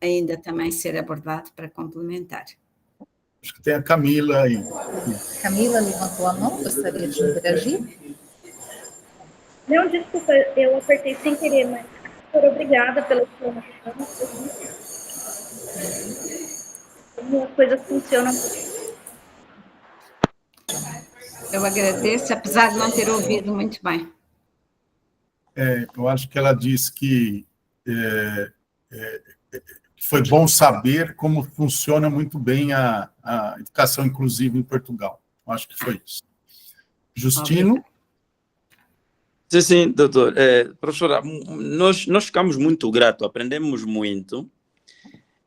ainda também ser abordado para complementar. Acho que tem a Camila aí. Camila levantou a mão, gostaria de interagir? Não, desculpa, eu apertei sem querer, mas obrigada pela informação. Como as coisas funcionam. Eu agradeço, apesar de não ter ouvido muito bem. Eu acho que ela disse que foi bom saber como funciona muito bem a educação inclusiva em Portugal. Eu acho que foi isso. Justino? Sim, doutor. Professora, nós ficamos muito gratos, aprendemos muito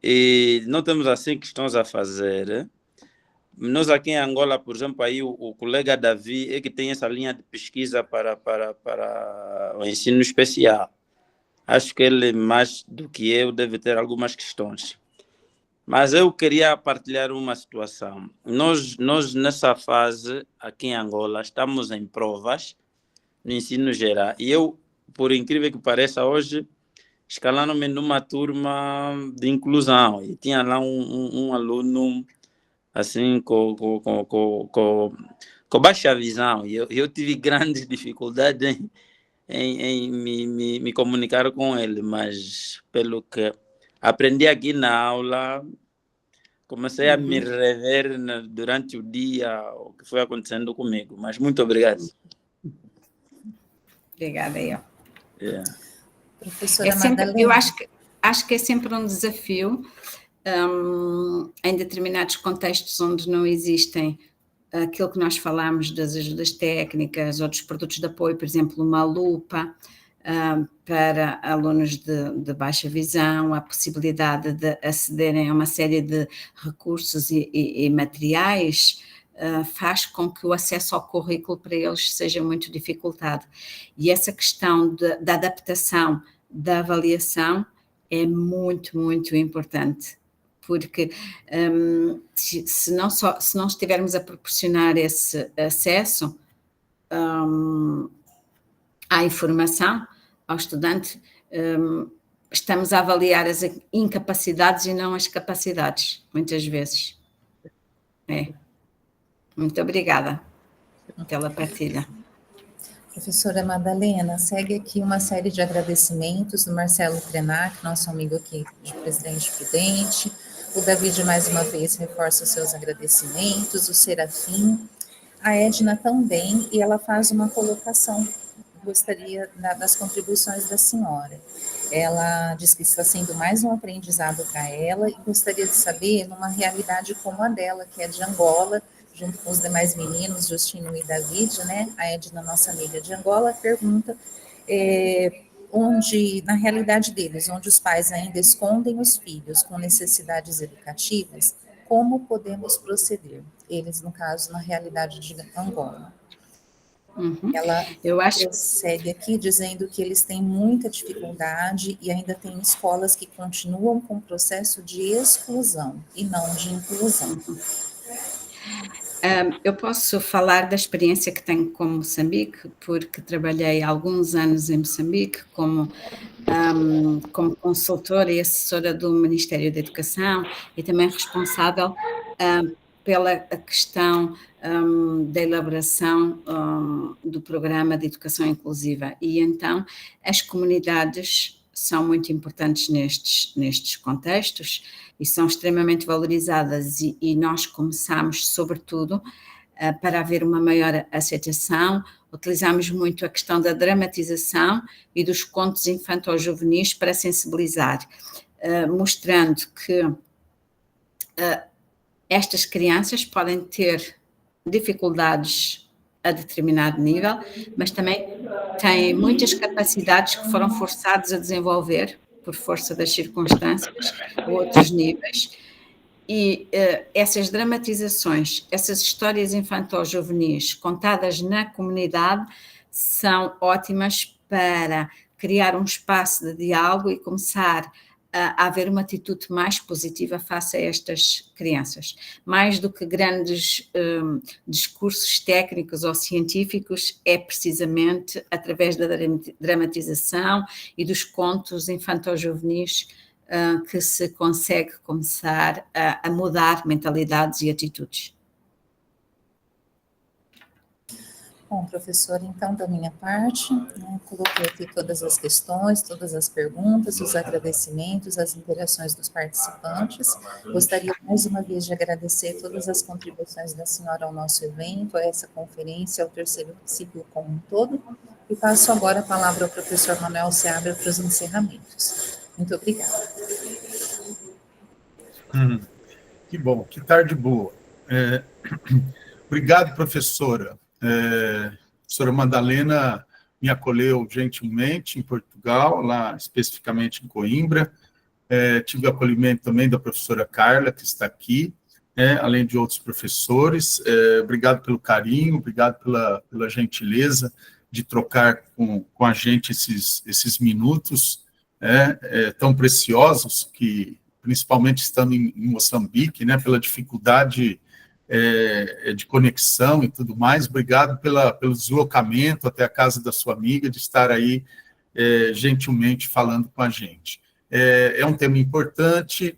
e não temos assim questões a fazer. Nós aqui em Angola, por exemplo, aí o colega Davi é que tem essa linha de pesquisa para o ensino especial. Acho que ele, mais do que eu, deve ter algumas questões. Mas eu queria partilhar uma situação. Nós nessa fase, aqui em Angola, estamos em provas no ensino geral. E eu, por incrível que pareça, hoje escalaram-me numa turma de inclusão. E tinha lá um aluno assim com baixa visão. E eu tive grandes dificuldades em me comunicar com ele, mas pelo que aprendi aqui na aula, comecei a me rever durante o dia o que foi acontecendo comigo. Mas muito obrigado. Obrigada, eu. Professora Madalena. Eu acho que é sempre um desafio, em determinados contextos onde não existem aquilo que nós falamos das ajudas técnicas ou dos produtos de apoio, por exemplo, uma lupa para alunos de baixa visão, a possibilidade de acederem a uma série de recursos e materiais, faz com que o acesso ao currículo para eles seja muito dificultado. E essa questão da adaptação da avaliação é muito, muito importante, porque se não estivermos a proporcionar esse acesso à informação ao estudante, estamos a avaliar as incapacidades e não as capacidades, muitas vezes. Muito obrigada pela partilha. Professora Madalena, segue aqui uma série de agradecimentos do Marcelo Krenak, nosso amigo aqui de Presidente Prudente. O David, mais uma vez, reforça os seus agradecimentos, o Serafim, a Edna também, e ela faz uma colocação, gostaria das contribuições da senhora. Ela diz que está sendo mais um aprendizado para ela e gostaria de saber, numa realidade como a dela, que é de Angola, junto com os demais meninos, Justino e David, né? A Edna, nossa amiga de Angola, pergunta onde, na realidade deles, onde os pais ainda escondem os filhos com necessidades educativas, como podemos proceder? Eles, no caso, na realidade de Angola. Ela prossegue aqui dizendo que eles têm muita dificuldade e ainda tem escolas que continuam com o processo de exclusão e não de inclusão. Eu posso falar da experiência que tenho com Moçambique, porque trabalhei alguns anos em Moçambique como consultora e assessora do Ministério da Educação e também responsável pela questão da elaboração do programa de educação inclusiva. E então as comunidades são muito importantes nestes contextos e são extremamente valorizadas e nós começamos, sobretudo, para haver uma maior aceitação, utilizamos muito a questão da dramatização e dos contos infanto-juvenis para sensibilizar, mostrando que estas crianças podem ter dificuldades a determinado nível, mas também têm muitas capacidades que foram forçados a desenvolver por força das circunstâncias a outros níveis, e essas dramatizações, essas histórias infanto-juvenis contadas na comunidade são ótimas para criar um espaço de diálogo e começar a haver uma atitude mais positiva face a estas crianças. Mais do que grandes discursos técnicos ou científicos, é precisamente através da dramatização e dos contos infanto-juvenis que se consegue começar a mudar mentalidades e atitudes. Bom, professora, então, da minha parte, né, coloquei aqui todas as questões, todas as perguntas, os agradecimentos, as interações dos participantes. Gostaria mais uma vez de agradecer todas as contribuições da senhora ao nosso evento, a essa conferência, ao terceiro ciclo como um todo, e passo agora a palavra ao professor Manuel Seabra para os encerramentos. Muito obrigada. Que bom, que tarde boa. Obrigado, professora. A professora Madalena me acolheu gentilmente em Portugal, lá especificamente em Coimbra. Tive acolhimento também da professora Carla, que está aqui, além de outros professores. Obrigado pelo carinho, obrigado pela gentileza de trocar com a gente esses minutos tão preciosos, que, principalmente estando em Moçambique, pela dificuldade de conexão e tudo mais. Obrigado pelo deslocamento até a casa da sua amiga, de estar aí gentilmente falando com a gente. É um tema importante.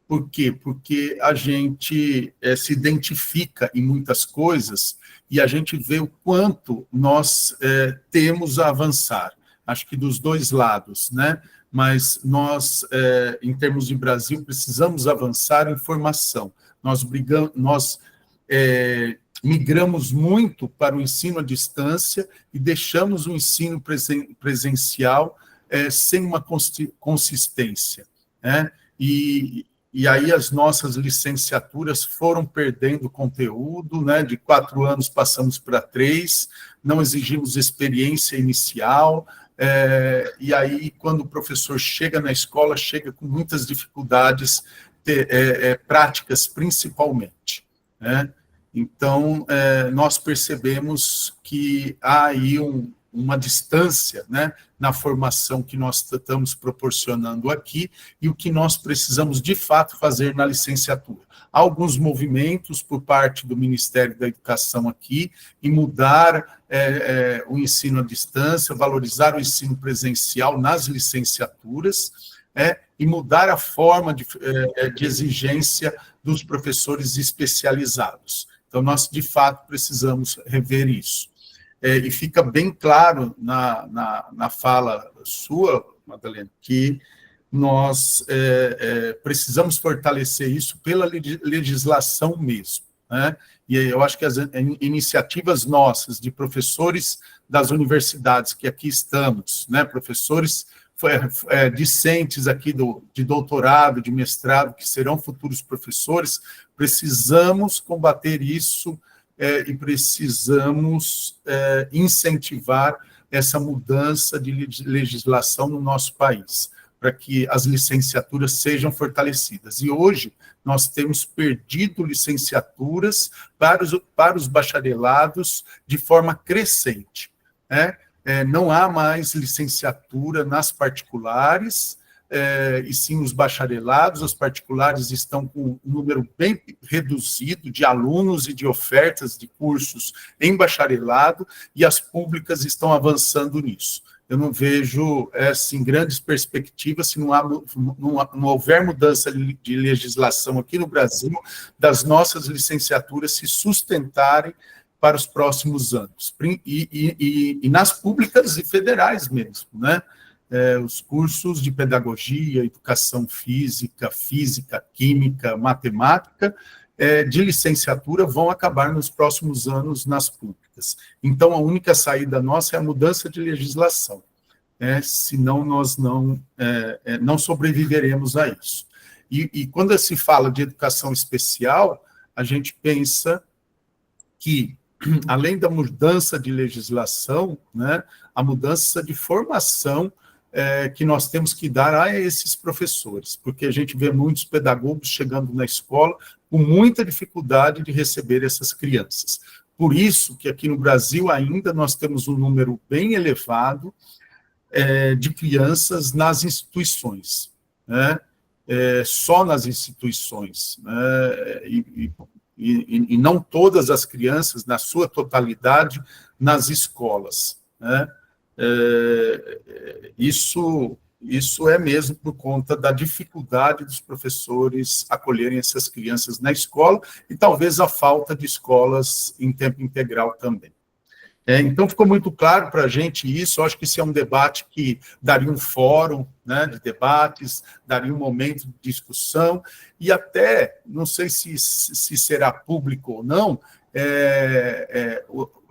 Por quê? Porque a gente se identifica em muitas coisas e a gente vê o quanto nós temos a avançar. Acho que dos dois lados, Mas nós, em termos de Brasil, precisamos avançar em formação. Nós migramos muito para o ensino à distância e deixamos o ensino presencial sem uma consistência, E aí as nossas licenciaturas foram perdendo conteúdo, De 4 anos passamos para 3, não exigimos experiência inicial, e aí quando o professor chega na escola, chega com muitas dificuldades práticas principalmente, Então, nós percebemos que há aí uma distância, na formação que nós estamos proporcionando aqui e o que nós precisamos, de fato, fazer na licenciatura. Há alguns movimentos por parte do Ministério da Educação aqui em mudar o ensino à distância, valorizar o ensino presencial nas licenciaturas, e mudar a forma de exigência dos professores especializados. Então, nós, de fato, precisamos rever isso. E fica bem claro na fala sua, Madalena, que nós precisamos fortalecer isso pela legislação mesmo, E eu acho que as iniciativas nossas, de professores das universidades que aqui estamos, professores discentes aqui de doutorado, de mestrado, que serão futuros professores, precisamos combater isso e precisamos incentivar essa mudança de legislação no nosso país, para que as licenciaturas sejam fortalecidas. E hoje nós temos perdido licenciaturas para os bacharelados de forma crescente, não há mais licenciatura nas particulares, e sim os bacharelados. Os particulares estão com um número bem reduzido de alunos e de ofertas de cursos em bacharelado, e as públicas estão avançando nisso. Eu não vejo assim, grandes perspectivas, se não houver mudança de legislação aqui no Brasil, das nossas licenciaturas se sustentarem para os próximos anos, e nas públicas e federais mesmo, os cursos de pedagogia, educação física, química, matemática, de licenciatura vão acabar nos próximos anos nas públicas. Então, a única saída nossa é a mudança de legislação, senão nós não sobreviveremos a isso. E quando se fala de educação especial, a gente pensa que, além da mudança de legislação, a mudança de formação que nós temos que dar a esses professores, porque a gente vê muitos pedagogos chegando na escola com muita dificuldade de receber essas crianças. Por isso que aqui no Brasil ainda nós temos um número bem elevado de crianças nas instituições, só nas instituições, e não todas as crianças, na sua totalidade, nas escolas. Isso é mesmo por conta da dificuldade dos professores acolherem essas crianças na escola e talvez a falta de escolas em tempo integral também. Então, ficou muito claro para a gente isso. Eu acho que esse é um debate que daria um fórum de debates, daria um momento de discussão, e até, não sei se será público ou não,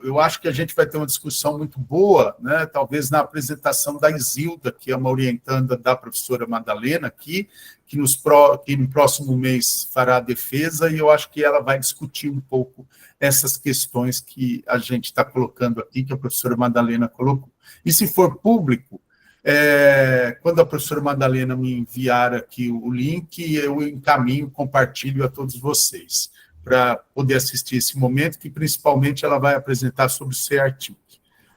eu acho que a gente vai ter uma discussão muito boa, né? Talvez na apresentação da Isilda, que é uma orientanda da professora Madalena aqui, que no próximo mês fará a defesa, e eu acho que ela vai discutir um pouco essas questões que a gente está colocando aqui, que a professora Madalena colocou. E se for público, quando a professora Madalena me enviar aqui o link, eu encaminho, compartilho a todos vocês, para poder assistir esse momento, que principalmente ela vai apresentar sobre o CEARTIC.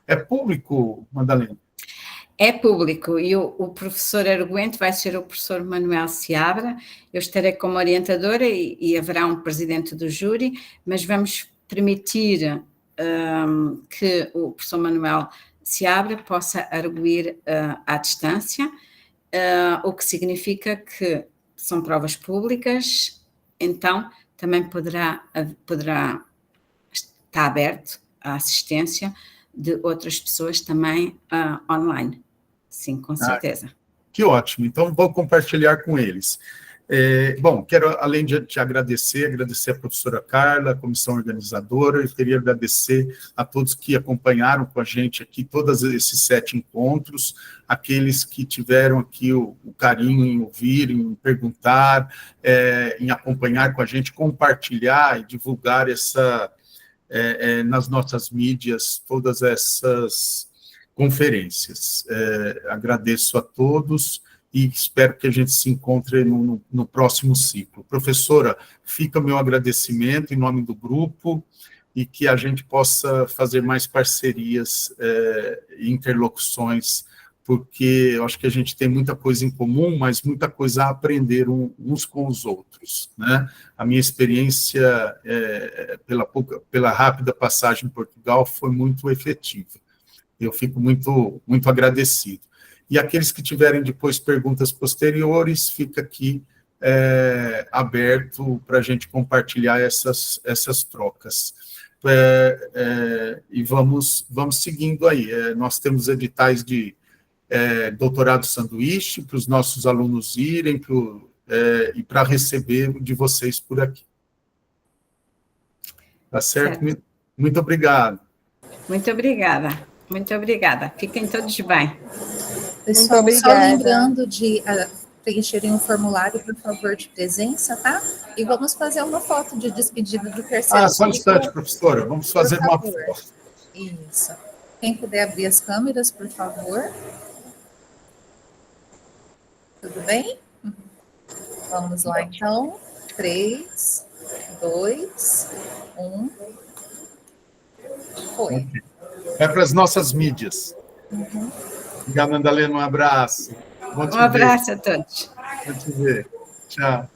É público, Madalena? É público, e o professor arguente vai ser o professor Manuel Seabra. Eu estarei como orientadora e haverá um presidente do júri, mas vamos permitir que o professor Manuel Seabra possa arguir à distância, o que significa que são provas públicas, então também poderá estar aberto à assistência de outras pessoas também online. Sim, com certeza. Que ótimo, então vou compartilhar com eles. Bom, quero, além de te agradecer a professora Carla, a comissão organizadora, eu queria agradecer a todos que acompanharam com a gente aqui todos esses 7 encontros, aqueles que tiveram aqui o carinho em ouvir, em perguntar, em acompanhar com a gente, compartilhar e divulgar nas nossas mídias todas essas conferências. Agradeço a todos e espero que a gente se encontre no próximo ciclo. Professora, fica o meu agradecimento em nome do grupo e que a gente possa fazer mais parcerias e interlocuções, porque eu acho que a gente tem muita coisa em comum, mas muita coisa a aprender uns com os outros, né? A minha experiência, pela rápida passagem em Portugal, foi muito efetiva. Eu fico muito, muito agradecido. E aqueles que tiverem depois perguntas posteriores, fica aqui aberto para a gente compartilhar essas trocas. E vamos seguindo aí. Nós temos editais de doutorado sanduíche para os nossos alunos irem e para receber de vocês por aqui. Tá certo? Muito obrigado. Muito obrigada. Muito obrigada. Fiquem todos bem. Pessoal, só lembrando de preencherem um formulário, por favor, de presença, tá? E vamos fazer uma foto de despedida do terceiro só um instante, professora. Vamos fazer uma foto. Isso. Quem puder abrir as câmeras, por favor. Tudo bem? Vamos lá, então. 3, 2, 1. Foi. Para as nossas mídias. Obrigado, Madalena. Um abraço. Um abraço a todos. Vou te ver. Tchau.